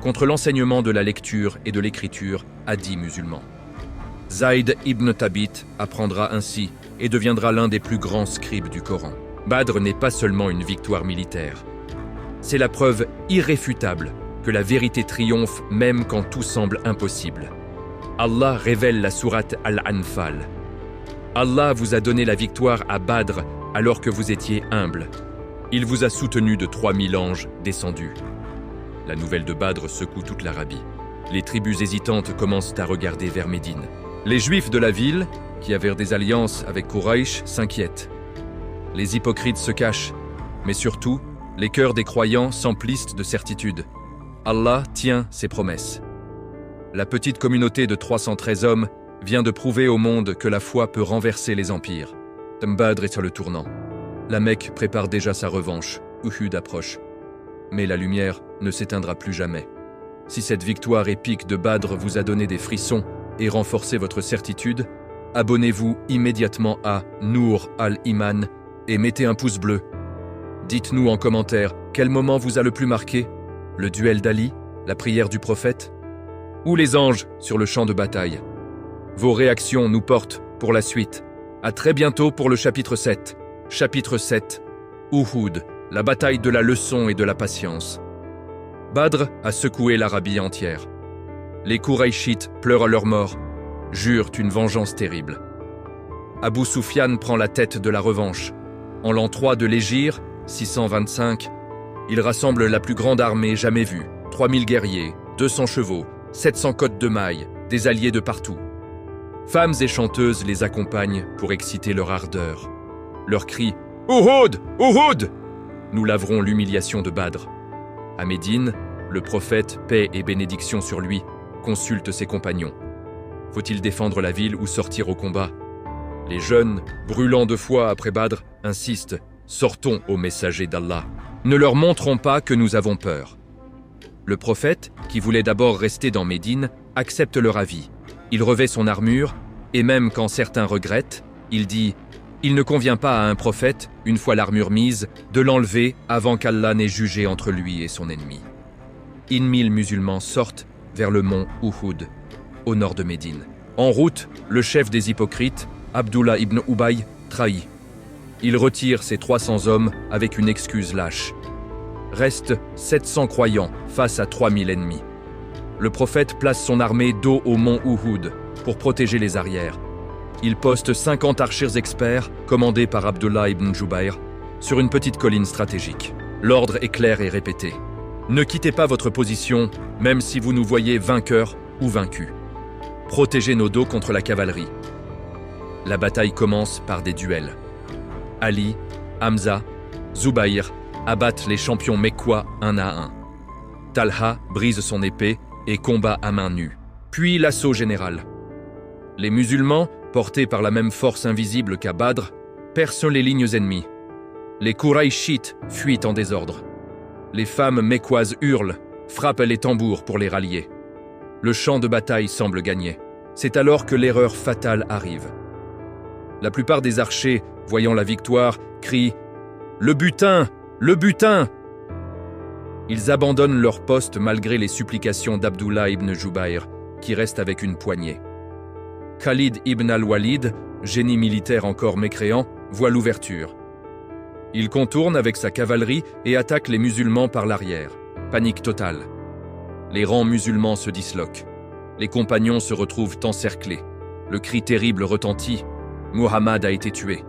[SPEAKER 1] contre l'enseignement de la lecture et de l'écriture à 10 musulmans. Zayd ibn Thabit apprendra ainsi et deviendra l'un des plus grands scribes du Coran. Badr n'est pas seulement une victoire militaire. C'est la preuve irréfutable que la vérité triomphe même quand tout semble impossible. Allah révèle la sourate Al-Anfal. Allah vous a donné la victoire à Badr alors que vous étiez humble. Il vous a soutenu de 3000 anges descendus. La nouvelle de Badr secoue toute l'Arabie. Les tribus hésitantes commencent à regarder vers Médine. Les Juifs de la ville, qui avaient des alliances avec Quraysh, s'inquiètent. Les hypocrites se cachent, mais surtout, les cœurs des croyants s'emplissent de certitude. Allah tient ses promesses. La petite communauté de 313 hommes vient de prouver au monde que la foi peut renverser les empires. Badr est sur le tournant. La Mecque prépare déjà sa revanche. Uhud approche. Mais la lumière ne s'éteindra plus jamais. Si cette victoire épique de Badr vous a donné des frissons et renforcé votre certitude, abonnez-vous immédiatement à Nour al-Iman et mettez un pouce bleu. Dites-nous en commentaire quel moment vous a le plus marqué, le duel d'Ali, la prière du prophète, ou les anges sur le champ de bataille. Vos réactions nous portent pour la suite. À très bientôt pour le chapitre 7. Chapitre 7. Uhud, la bataille de la leçon et de la patience. Badr a secoué l'Arabie entière. Les Qurayshites pleurent à leur mort, jurent une vengeance terrible. Abu Sufyan prend la tête de la revanche. En l'an 3 de l'Hégire, 625, il rassemble la plus grande armée jamais vue, 3000 guerriers, 200 chevaux, 700 côtes de mailles, des alliés de partout. Femmes et chanteuses les accompagnent pour exciter leur ardeur. Leurs cris « Uhud! Uhud !» nous laveront l'humiliation de Badr. À Médine, le prophète, paix et bénédiction sur lui, consulte ses compagnons. Faut-il défendre la ville ou sortir au combat? Les jeunes, brûlant de foi après Badr, insistent « Sortons aux messagers d'Allah. Ne leur montrons pas que nous avons peur. » Le prophète, qui voulait d'abord rester dans Médine, accepte leur avis. Il revêt son armure, et même quand certains regrettent, il dit « Il ne convient pas à un prophète, une fois l'armure mise, de l'enlever avant qu'Allah n'ait jugé entre lui et son ennemi. » 1000 musulmans sortent vers le mont Uhud, au nord de Médine. En route, le chef des hypocrites, Abdullah ibn Ubay, trahit. Il retire ses 300 hommes avec une excuse lâche. Restent 700 croyants face à 3000 ennemis. Le prophète place son armée dos au mont Uhud pour protéger les arrières. Il poste 50 archers experts, commandés par Abdullah ibn Jubayr, sur une petite colline stratégique. L'ordre est clair et répété. Ne quittez pas votre position, même si vous nous voyez vainqueurs ou vaincus. Protégez nos dos contre la cavalerie. La bataille commence par des duels. Ali, Hamza, Zubayr abattent les champions mécois un à un. Talha brise son épée et combat à main nue. Puis l'assaut général. Les musulmans, portés par la même force invisible qu'à Badr, percent les lignes ennemies. Les Qurayshites fuient en désordre. Les femmes mécoises hurlent, frappent les tambours pour les rallier. Le champ de bataille semble gagner. C'est alors que l'erreur fatale arrive. La plupart des archers, voyant la victoire, crient « Le butin! Le butin !» Ils abandonnent leur poste malgré les supplications d'Abdullah ibn Jubayr, qui reste avec une poignée. Khalid ibn al-Walid, génie militaire encore mécréant, voit l'ouverture. Il contourne avec sa cavalerie et attaque les musulmans par l'arrière. Panique totale. Les rangs musulmans se disloquent. Les compagnons se retrouvent encerclés. Le cri terrible retentit. Muhammad a été tué.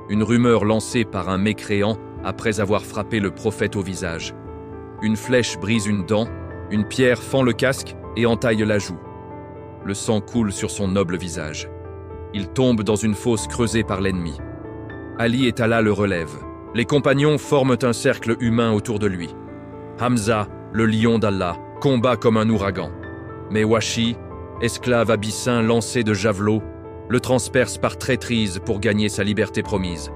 [SPEAKER 1] Une rumeur lancée par un mécréant après avoir frappé le prophète au visage. Une flèche brise une dent, une pierre fend le casque et entaille la joue. Le sang coule sur son noble visage. Il tombe dans une fosse creusée par l'ennemi. Ali et Talha le relèvent. Les compagnons forment un cercle humain autour de lui. Hamza, le lion d'Allah, combat comme un ouragan. Mais Washi, esclave abyssin lancé de javelots, le transperce par traîtrise pour gagner sa liberté promise.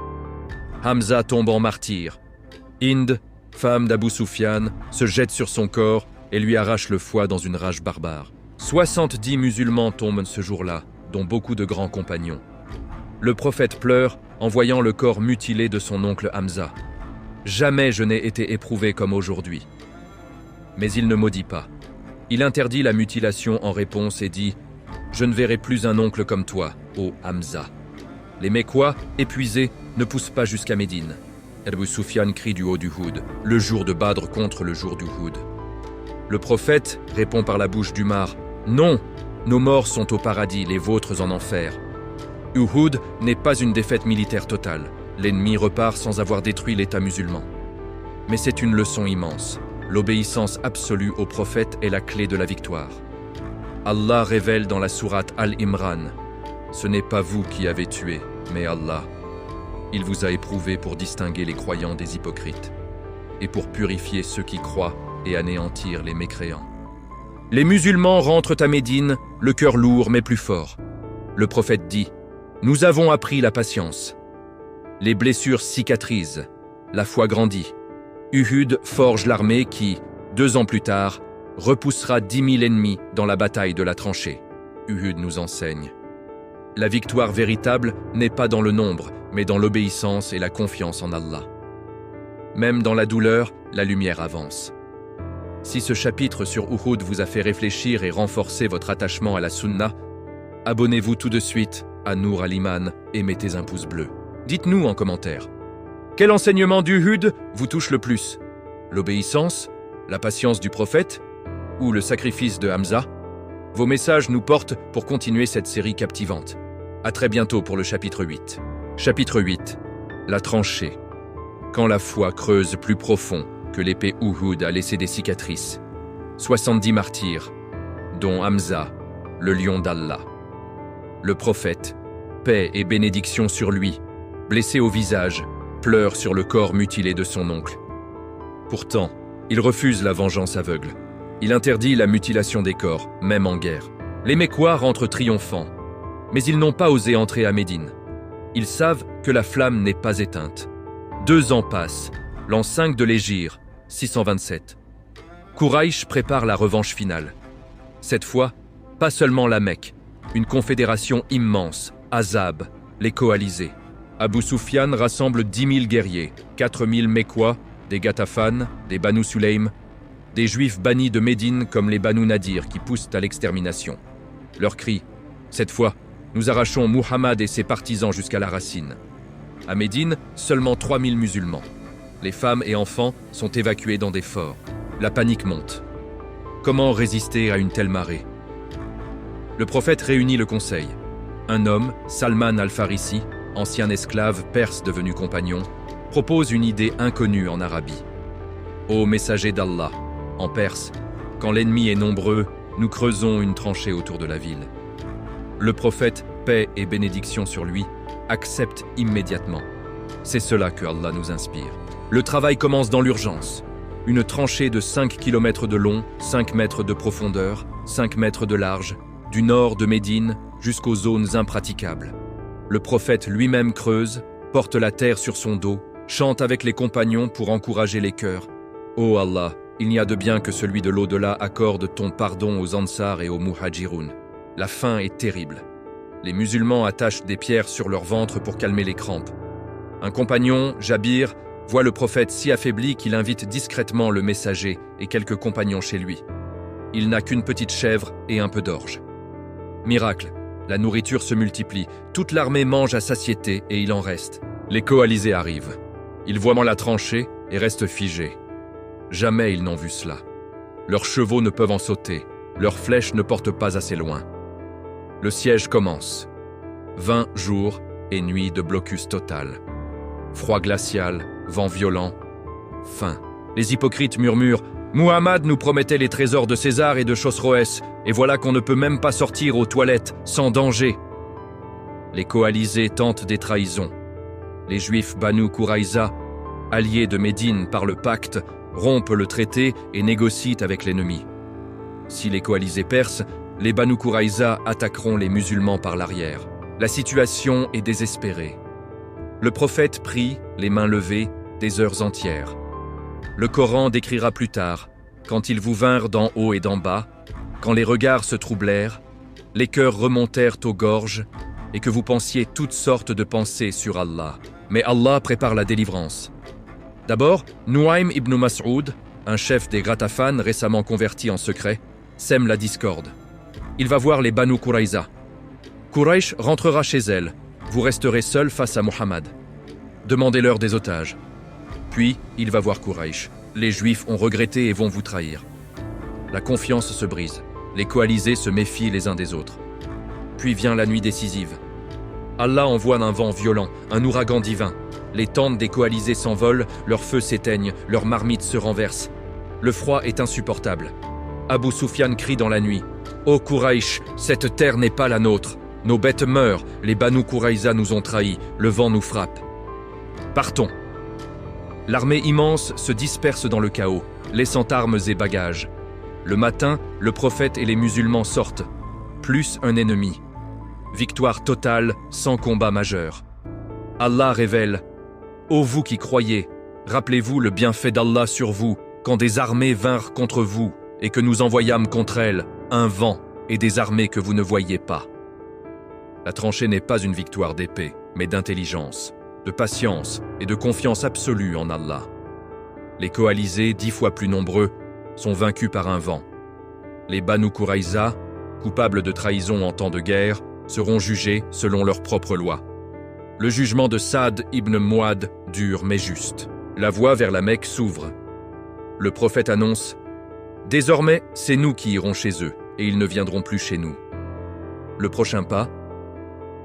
[SPEAKER 1] Hamza tombe en martyr. Hind, femme d'Abu Sufyan, se jette sur son corps et lui arrache le foie dans une rage barbare. 70 musulmans tombent ce jour-là, dont beaucoup de grands compagnons. Le prophète pleure en voyant le corps mutilé de son oncle Hamza. « Jamais je n'ai été éprouvé comme aujourd'hui. » Mais il ne maudit pas. Il interdit la mutilation en réponse et dit « Je ne verrai plus un oncle comme toi, ô Hamza. » Les Mécois, épuisés, ne poussent pas jusqu'à Médine. Abu Sufyan crie du haut du Houd, le jour de Badr contre le jour du Houd. Le prophète répond par la bouche d'Umar « Non, nos morts sont au paradis, les vôtres en enfer. » Uhud n'est pas une défaite militaire totale. l'ennemi repart sans avoir détruit l'État musulman. Mais c'est une leçon immense. L'obéissance absolue au prophète est la clé de la victoire. Allah révèle dans la sourate Al-Imran « Ce n'est pas vous qui avez tué, mais Allah. Il vous a éprouvé pour distinguer les croyants des hypocrites et pour purifier ceux qui croient et anéantir les mécréants. » Les musulmans rentrent à Médine, le cœur lourd mais plus fort. Le prophète dit « Nous avons appris la patience. » Les blessures cicatrisent, la foi grandit. Uhud forge l'armée qui, 2 ans plus tard, repoussera 10 000 ennemis dans la bataille de la tranchée. Uhud nous enseigne. La victoire véritable n'est pas dans le nombre, mais dans l'obéissance et la confiance en Allah. Même dans la douleur, la lumière avance. Si ce chapitre sur Uhud vous a fait réfléchir et renforcer votre attachement à la Sunna, abonnez-vous tout de suite à Nour al-Iman et mettez un pouce bleu. Dites-nous en commentaire. Quel enseignement d'Uhud vous touche le plus? L'obéissance, la patience du prophète ou le sacrifice de Hamza? Vos messages nous portent pour continuer cette série captivante. À très bientôt pour le chapitre 8. Chapitre 8. La tranchée. Quand la foi creuse plus profond que l'épée Uhud a laissé des cicatrices. 70 martyrs, dont Hamza, le lion d'Allah. Le prophète, paix et bénédiction sur lui, blessé au visage, pleure sur le corps mutilé de son oncle. Pourtant, il refuse la vengeance aveugle. Il interdit la mutilation des corps, même en guerre. Les Mécois rentrent triomphants, mais ils n'ont pas osé entrer à Médine. Ils savent que la flamme n'est pas éteinte. 2 ans passent, l'an 5 de l'Hégire, 627. Quraïch prépare la revanche finale. Cette fois, pas seulement la Mecque, une confédération immense, Ahzab, les coalisés. Abu Sufyan rassemble 10 000 guerriers, 4 000 Mécois, des Ghatafan, des Banu Sulaym, des Juifs bannis de Médine comme les Banu Nadir qui poussent à l'extermination. Leur cri, cette fois, nous arrachons Muhammad et ses partisans jusqu'à la racine. À Médine, seulement 3 000 musulmans. Les femmes et enfants sont évacués dans des forts. La panique monte. Comment résister à une telle marée? Le prophète réunit le conseil. Un homme, Salman al-Farisi, ancien esclave perse devenu compagnon, propose une idée inconnue en Arabie. Ô messager d'Allah, en Perse, quand l'ennemi est nombreux, nous creusons une tranchée autour de la ville. Le prophète, paix et bénédiction sur lui, accepte immédiatement. C'est cela que Allah nous inspire. Le travail commence dans l'urgence. Une tranchée de 5 km de long, 5 mètres de profondeur, 5 mètres de large, du nord de Médine jusqu'aux zones impraticables. Le prophète lui-même creuse, porte la terre sur son dos, chante avec les compagnons pour encourager les cœurs. Ô Allah, il n'y a de bien que celui de l'au-delà accorde ton pardon aux Ansar et aux Muhajiroun. La faim est terrible. Les musulmans attachent des pierres sur leur ventre pour calmer les crampes. Un compagnon, Jabir, voit le prophète si affaibli qu'il invite discrètement le messager et quelques compagnons chez lui. Il n'a qu'une petite chèvre et un peu d'orge. Miracle, la nourriture se multiplie, toute l'armée mange à satiété et il en reste. Les coalisés arrivent. Ils voient la tranchée et restent figés. Jamais ils n'ont vu cela. Leurs chevaux ne peuvent en sauter, leurs flèches ne portent pas assez loin. Le siège commence. 20 jours et nuits de blocus total. Froid glacial, vent violent, faim. Les hypocrites murmurent « Muhammad nous promettait les trésors de César et de Chosroès, et voilà qu'on ne peut même pas sortir aux toilettes sans danger. » Les coalisés tentent des trahisons. Les Juifs Banu Quraïza, alliés de Médine par le pacte, rompent le traité et négocient avec l'ennemi. Si les coalisés percent, les Banu Quraïza attaqueront les musulmans par l'arrière. La situation est désespérée. Le prophète prie, les mains levées, des heures entières. Le Coran décrira plus tard, quand ils vous vinrent d'en haut et d'en bas, quand les regards se troublèrent, les cœurs remontèrent aux gorges, et que vous pensiez toutes sortes de pensées sur Allah. Mais Allah prépare la délivrance. D'abord, Nuaym ibn Mas'oud, un chef des Ghatafan récemment converti en secret, sème la discorde. Il va voir les Banu Quraïza. Quraysh rentrera chez elle. Vous resterez seul face à Muhammad. Demandez-leur des otages. Puis, il va voir Quraysh. Les Juifs ont regretté et vont vous trahir. La confiance se brise. Les coalisés se méfient les uns des autres. Puis vient la nuit décisive. Allah envoie un vent violent, un ouragan divin. Les tentes des coalisés s'envolent, leurs feux s'éteignent, leurs marmites se renversent. Le froid est insupportable. Abu Sufyan crie dans la nuit. « Ô Quraïch, cette terre n'est pas la nôtre. Nos bêtes meurent, les Banu Quraïza nous ont trahis, le vent nous frappe. Partons !» L'armée immense se disperse dans le chaos, laissant armes et bagages. Le matin, le prophète et les musulmans sortent. Plus un ennemi. Victoire totale, sans combat majeur. Allah révèle « Ô vous qui croyez, rappelez-vous le bienfait d'Allah sur vous, quand des armées vinrent contre vous, et que nous envoyâmes contre elles un vent et des armées que vous ne voyiez pas. » La tranchée n'est pas une victoire d'épée, mais d'intelligence, de patience et de confiance absolue en Allah. Les coalisés, 10 fois plus nombreux, sont vaincus par un vent. Les Banu Quraïza, coupables de trahison en temps de guerre, seront jugés selon leurs propres lois. Le jugement de Saad ibn Muad, dur mais juste. La voie vers la Mecque s'ouvre. Le prophète annonce « Désormais, c'est nous qui irons chez eux, et ils ne viendront plus chez nous. » Le prochain pas,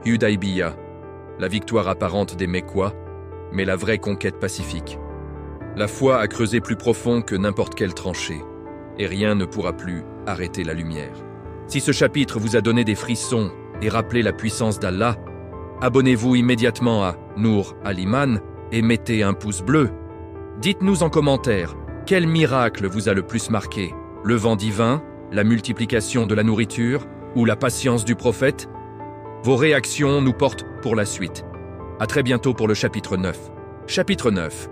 [SPEAKER 1] Hudaybiyah, la victoire apparente des Mécois, mais la vraie conquête pacifique. La foi a creusé plus profond que n'importe quelle tranchée, et rien ne pourra plus arrêter la lumière. Si ce chapitre vous a donné des frissons et rappelé la puissance d'Allah, abonnez-vous immédiatement à Nour al-Iman et mettez un pouce bleu. Dites-nous en commentaire quel miracle vous a le plus marqué, le vent divin, la multiplication de la nourriture ou la patience du prophète. Vos réactions nous portent pour la suite. À très bientôt pour le chapitre 9. Chapitre 9.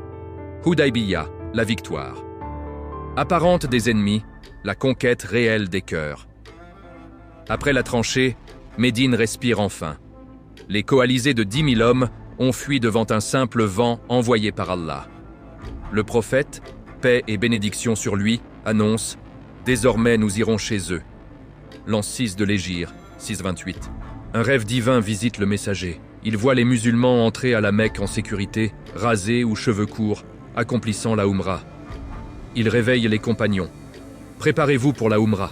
[SPEAKER 1] Hudaybiyah, la victoire. Apparente des ennemis, la conquête réelle des cœurs. Après la tranchée, Médine respire enfin. Les coalisés de 10 000 hommes ont fui devant un simple vent envoyé par Allah. Le prophète, paix et bénédiction sur lui, annonce « Désormais nous irons chez eux ». L'an 6 de l'Hégire, 628. Un rêve divin visite le messager. Il voit les musulmans entrer à la Mecque en sécurité, rasés ou cheveux courts, accomplissant la Umrah. Il réveille les compagnons. « Préparez-vous pour la Umrah ».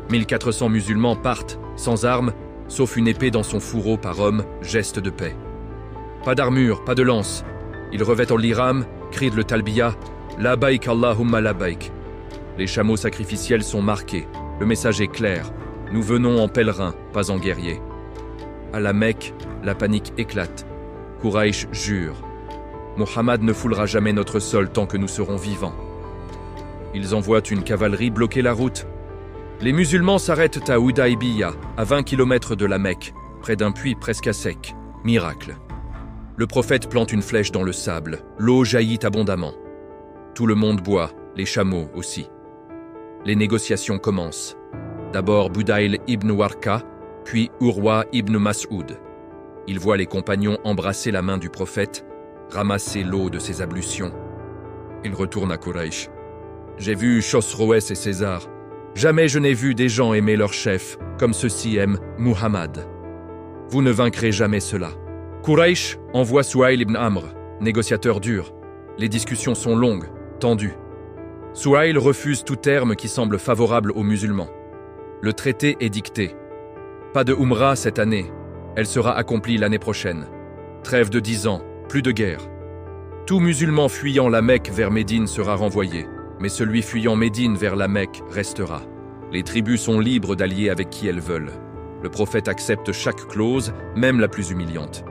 [SPEAKER 1] 1400 musulmans partent, sans armes, sauf une épée dans son fourreau par homme, geste de paix. Pas d'armure, pas de lance. Ils revêtent l'ihram, crient le talbiya, « Labaik Allahumma labaik ». Les chameaux sacrificiels sont marqués. Le message est clair. Nous venons en pèlerins, pas en guerriers. À la Mecque, la panique éclate. Quraïch jure. Mohammed ne foulera jamais notre sol tant que nous serons vivants. Ils envoient une cavalerie bloquer la route. Les musulmans s'arrêtent à Hudaybiyah, à 20 km de la Mecque, près d'un puits presque à sec. Miracle. Le prophète plante une flèche dans le sable. L'eau jaillit abondamment. Tout le monde boit, les chameaux aussi. Les négociations commencent. D'abord Budayl ibn Warqa, puis Urwa ibn Mas'ud. Il voit les compagnons embrasser la main du prophète, ramasser l'eau de ses ablutions. Il retourne à Quraïch. « J'ai vu Chosroès et César. Jamais je n'ai vu des gens aimer leur chef, comme ceux-ci aiment Muhammad. Vous ne vaincrez jamais cela. » Quraïch envoie Souhaïl ibn Amr, négociateur dur. Les discussions sont longues, tendues. Souhaïl refuse tout terme qui semble favorable aux musulmans. Le traité est dicté. Pas de Umrah cette année. Elle sera accomplie l'année prochaine. Trêve de 10 ans, plus de guerre. Tout musulman fuyant la Mecque vers Médine sera renvoyé, mais celui fuyant Médine vers la Mecque restera. Les tribus sont libres d'allier avec qui elles veulent. Le prophète accepte chaque clause, même la plus humiliante.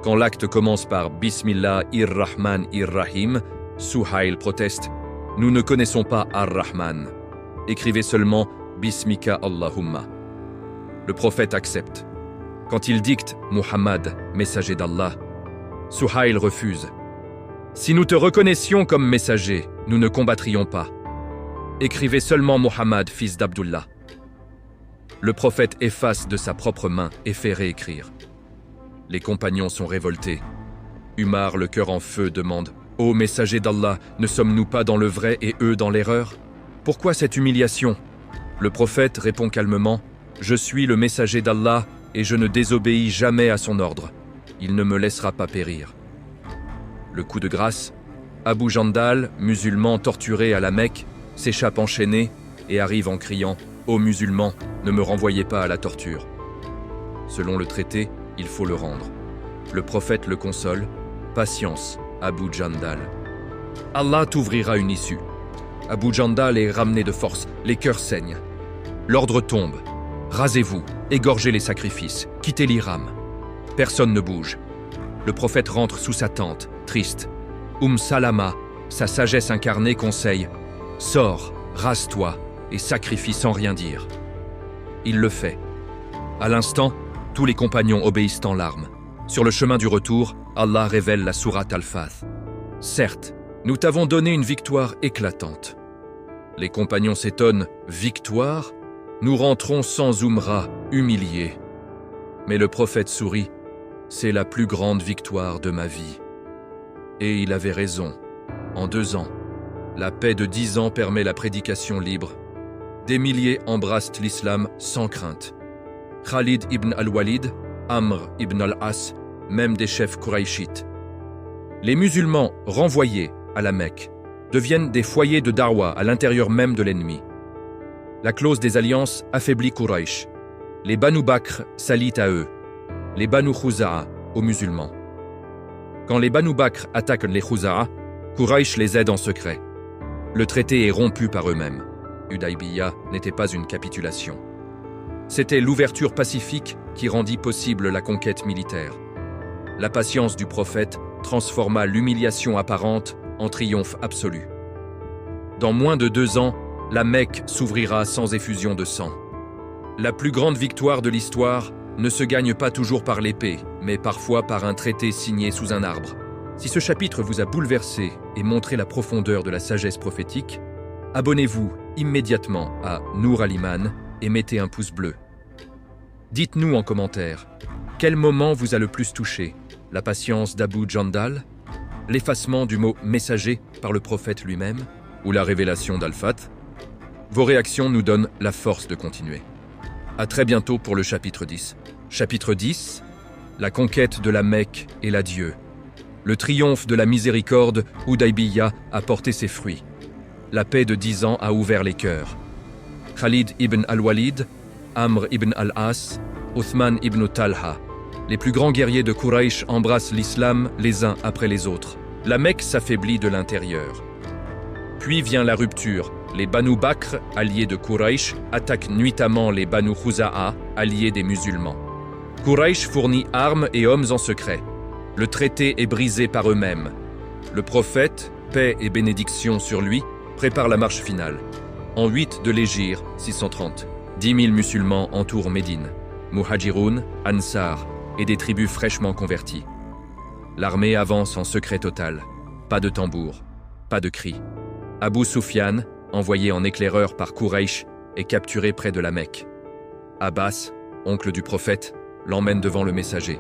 [SPEAKER 1] Quand l'acte commence par « Bismillah ir-Rahman ir-Rahim », Souhaïl proteste « Nous ne connaissons pas Ar-Rahman. Écrivez seulement « Bismika Allahumma ». Le prophète accepte. Quand il dicte « Muhammad, messager d'Allah », Souhaïl refuse. « Si nous te reconnaissions comme messager, nous ne combattrions pas. Écrivez seulement Muhammad, fils d'Abdullah. » Le prophète efface de sa propre main et fait réécrire. Les compagnons sont révoltés. Umar, le cœur en feu, demande « Ô messager d'Allah, ne sommes-nous pas dans le vrai et eux dans l'erreur? Pourquoi cette humiliation ?» Le prophète répond calmement « Je suis le messager d'Allah et je ne désobéis jamais à son ordre. Il ne me laissera pas périr. » Le coup de grâce, Abu Jandal, musulman torturé à la Mecque, s'échappe enchaîné et arrive en criant « Ô musulmans, ne me renvoyez pas à la torture. » Selon le traité, il faut le rendre. Le prophète le console. Patience, Abu Jandal. Allah t'ouvrira une issue. Abu Jandal est ramené de force, les cœurs saignent. L'ordre tombe. Rasez-vous, égorgez les sacrifices, quittez l'Iram. Personne ne bouge. Le prophète rentre sous sa tente, triste. Salama, sa sagesse incarnée, conseille « Sors, rase-toi et sacrifie sans rien dire ». Il le fait. À l'instant, tous les compagnons obéissent en larmes. Sur le chemin du retour, Allah révèle la sourate Al-Fath. « Certes, nous t'avons donné une victoire éclatante. » Les compagnons s'étonnent « Victoire ? Nous rentrons sans Umra, humiliés. » Mais le prophète sourit. « C'est la plus grande victoire de ma vie. » Et il avait raison. En 2 ans, la paix de 10 ans permet la prédication libre. Des milliers embrassent l'islam sans crainte. Khalid ibn al-Walid, Amr ibn al-As, même des chefs Qurayshites. Les musulmans renvoyés à la Mecque deviennent des foyers de darwa à l'intérieur même de l'ennemi. La clause des alliances affaiblit Quraysh. Les Banu Bakr s'allient à eux. Les Banu Khuza'a aux musulmans. Quand les Banu Bakr attaquent les Khuza'a, Quraysh les aide en secret. Le traité est rompu par eux-mêmes. Hudaybiyah n'était pas une capitulation. C'était l'ouverture pacifique qui rendit possible la conquête militaire. La patience du prophète transforma l'humiliation apparente en triomphe absolu. Dans moins de 2 ans, la Mecque s'ouvrira sans effusion de sang. La plus grande victoire de l'histoire ne se gagne pas toujours par l'épée, mais parfois par un traité signé sous un arbre. Si ce chapitre vous a bouleversé et montré la profondeur de la sagesse prophétique, abonnez-vous immédiatement à Nour al-Iman et mettez un pouce bleu. Dites-nous en commentaire, quel moment vous a le plus touché? La patience d'Abu Jandal, l'effacement du mot « messager » par le prophète lui-même, ou la révélation d'Al-Fath? Vos réactions nous donnent la force de continuer. À très bientôt pour le chapitre 10. Chapitre 10, la conquête de la Mecque et l'adieu. Le triomphe de la miséricorde, Hudaybiyah, a porté ses fruits. La paix de 10 ans a ouvert les cœurs. Khalid ibn al-Walid, Amr ibn al-As, Uthman ibn Talha. Les plus grands guerriers de Quraysh embrassent l'islam les uns après les autres. La Mecque s'affaiblit de l'intérieur. Puis vient la rupture. Les Banu Bakr, alliés de Quraysh, attaquent nuitamment les Banu Khuza'a, alliés des musulmans. Quraysh fournit armes et hommes en secret. Le traité est brisé par eux-mêmes. Le prophète, paix et bénédiction sur lui, prépare la marche finale. En 8 de l'Hégire, 630, 10 000 musulmans entourent Médine, Muhajiroun, Ansar et des tribus fraîchement converties. L'armée avance en secret total. Pas de tambour, pas de cris. Abu Sufyan, envoyé en éclaireur par Quraysh, est capturé près de la Mecque. Abbas, oncle du prophète, l'emmène devant le messager.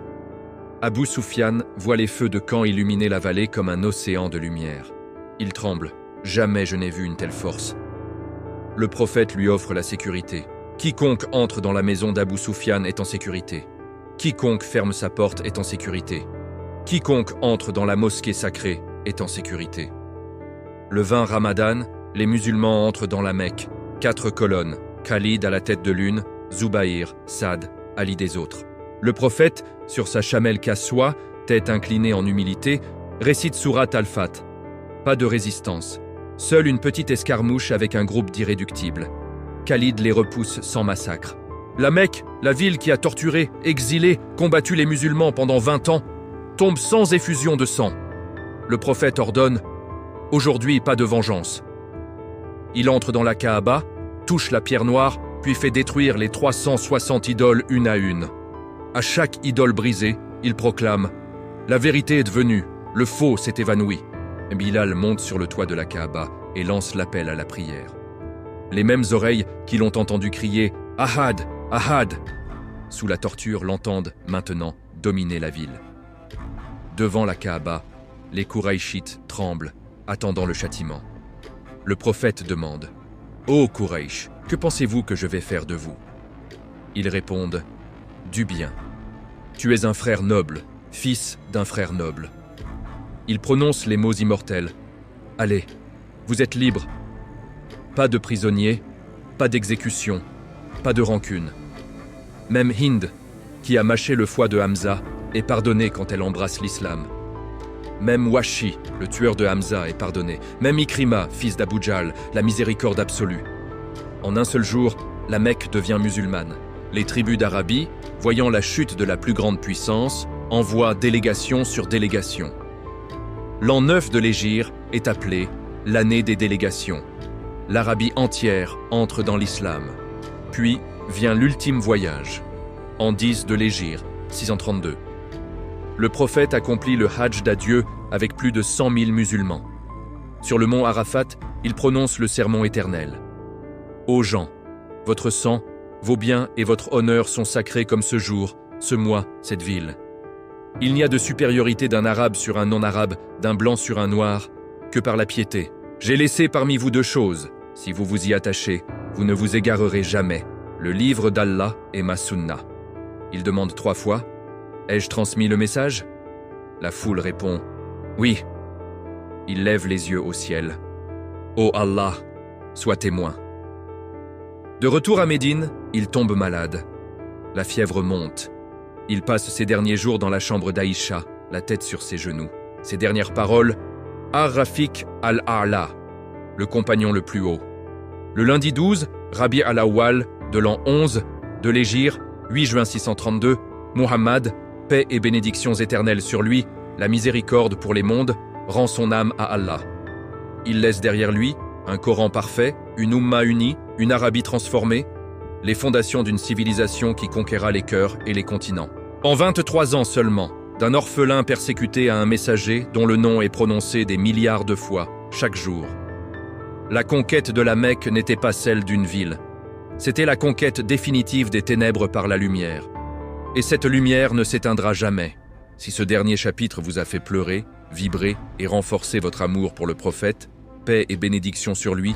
[SPEAKER 1] Abu Sufyan voit les feux de camp illuminer la vallée comme un océan de lumière. Il tremble. Jamais je n'ai vu une telle force. Le prophète lui offre la sécurité. Quiconque entre dans la maison d'Abu Sufyan est en sécurité. Quiconque ferme sa porte est en sécurité. Quiconque entre dans la mosquée sacrée est en sécurité. Le 20 Ramadan, les musulmans entrent dans la Mecque. 4 colonnes, Khalid à la tête de l'une, Zubayr, Saad, Ali des autres. Le prophète, sur sa chamelle Kaswa, tête inclinée en humilité, récite sourate Al-Fath. Pas de résistance. Seule une petite escarmouche avec un groupe d'irréductibles. Khalid les repousse sans massacre. La Mecque, la ville qui a torturé, exilé, combattu les musulmans pendant 20 ans, tombe sans effusion de sang. Le prophète ordonne « Aujourd'hui, pas de vengeance ». Il entre dans la Kaaba, touche la pierre noire, puis fait détruire les 360 idoles une à une. À chaque idole brisée, il proclame « La vérité est devenue, le faux s'est évanoui ». Bilal monte sur le toit de la Kaaba et lance l'appel à la prière. Les mêmes oreilles qui l'ont entendu crier « Ahad, Ahad !» sous la torture l'entendent maintenant dominer la ville. Devant la Kaaba, les Qurayshites tremblent, attendant le châtiment. Le prophète demande « Ô Quraysh, que pensez-vous que je vais faire de vous ?» Ils répondent « Du bien. Tu es un frère noble, fils d'un frère noble. » Il prononce les mots immortels. « Allez, vous êtes libres. Pas de prisonniers, pas d'exécution, pas de rancune. » Même Hind, qui a mâché le foie de Hamza, est pardonnée quand elle embrasse l'islam. Même Washi, le tueur de Hamza, est pardonné. Même Ikrima, fils d'Abu Jahl, la miséricorde absolue. En un seul jour, la Mecque devient musulmane. Les tribus d'Arabie, voyant la chute de la plus grande puissance, envoient délégation sur délégation. L'an 9 de l'Hégire est appelé l'année des délégations. L'Arabie entière entre dans l'islam. Puis vient l'ultime voyage, en 10 de l'Hégire, 632. Le prophète accomplit le Hajj d'adieu avec plus de 100 000 musulmans. Sur le mont Arafat, il prononce le sermon éternel. Ô gens, votre sang, vos biens et votre honneur sont sacrés comme ce jour, ce mois, cette ville. Il n'y a de supériorité d'un arabe sur un non-arabe, d'un blanc sur un noir, que par la piété. J'ai laissé parmi vous 2 choses. Si vous vous y attachez, vous ne vous égarerez jamais. Le livre d'Allah et ma sunna. Il demande 3 fois. Ai-je transmis le message? La foule répond oui. Il lève les yeux au ciel. Ô Allah, sois témoin. De retour à Médine, il tombe malade. La fièvre monte. Il passe ses derniers jours dans la chambre d'Aïcha, la tête sur ses genoux. Ses dernières paroles, Ar-Rafiq al-A'la, le compagnon le plus haut. Le lundi 12, Rabi' al-Awwal, de l'an 11, de l'Hégire, 8 juin 632, Muhammad, paix et bénédictions éternelles sur lui, la miséricorde pour les mondes, rend son âme à Allah. Il laisse derrière lui un Coran parfait, une Oumma unie, une Arabie transformée, les fondations d'une civilisation qui conquérera les cœurs et les continents. En 23 ans seulement, d'un orphelin persécuté à un messager dont le nom est prononcé des milliards de fois, chaque jour. La conquête de la Mecque n'était pas celle d'une ville. C'était la conquête définitive des ténèbres par la lumière. Et cette lumière ne s'éteindra jamais. Si ce dernier chapitre vous a fait pleurer, vibrer et renforcer votre amour pour le prophète, paix et bénédiction sur lui,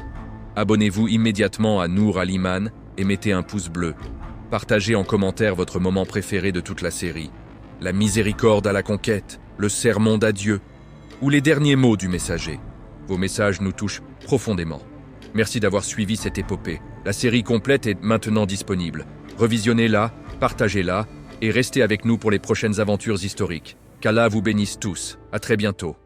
[SPEAKER 1] abonnez-vous immédiatement à Nour al-Iman et mettez un pouce bleu. Partagez en commentaire votre moment préféré de toute la série. La miséricorde à la conquête, le sermon d'adieu ou les derniers mots du messager. Vos messages nous touchent profondément. Merci d'avoir suivi cette épopée. La série complète est maintenant disponible. Revisionnez-la, partagez-la et restez avec nous pour les prochaines aventures historiques. Qu'Allah vous bénisse tous. À très bientôt.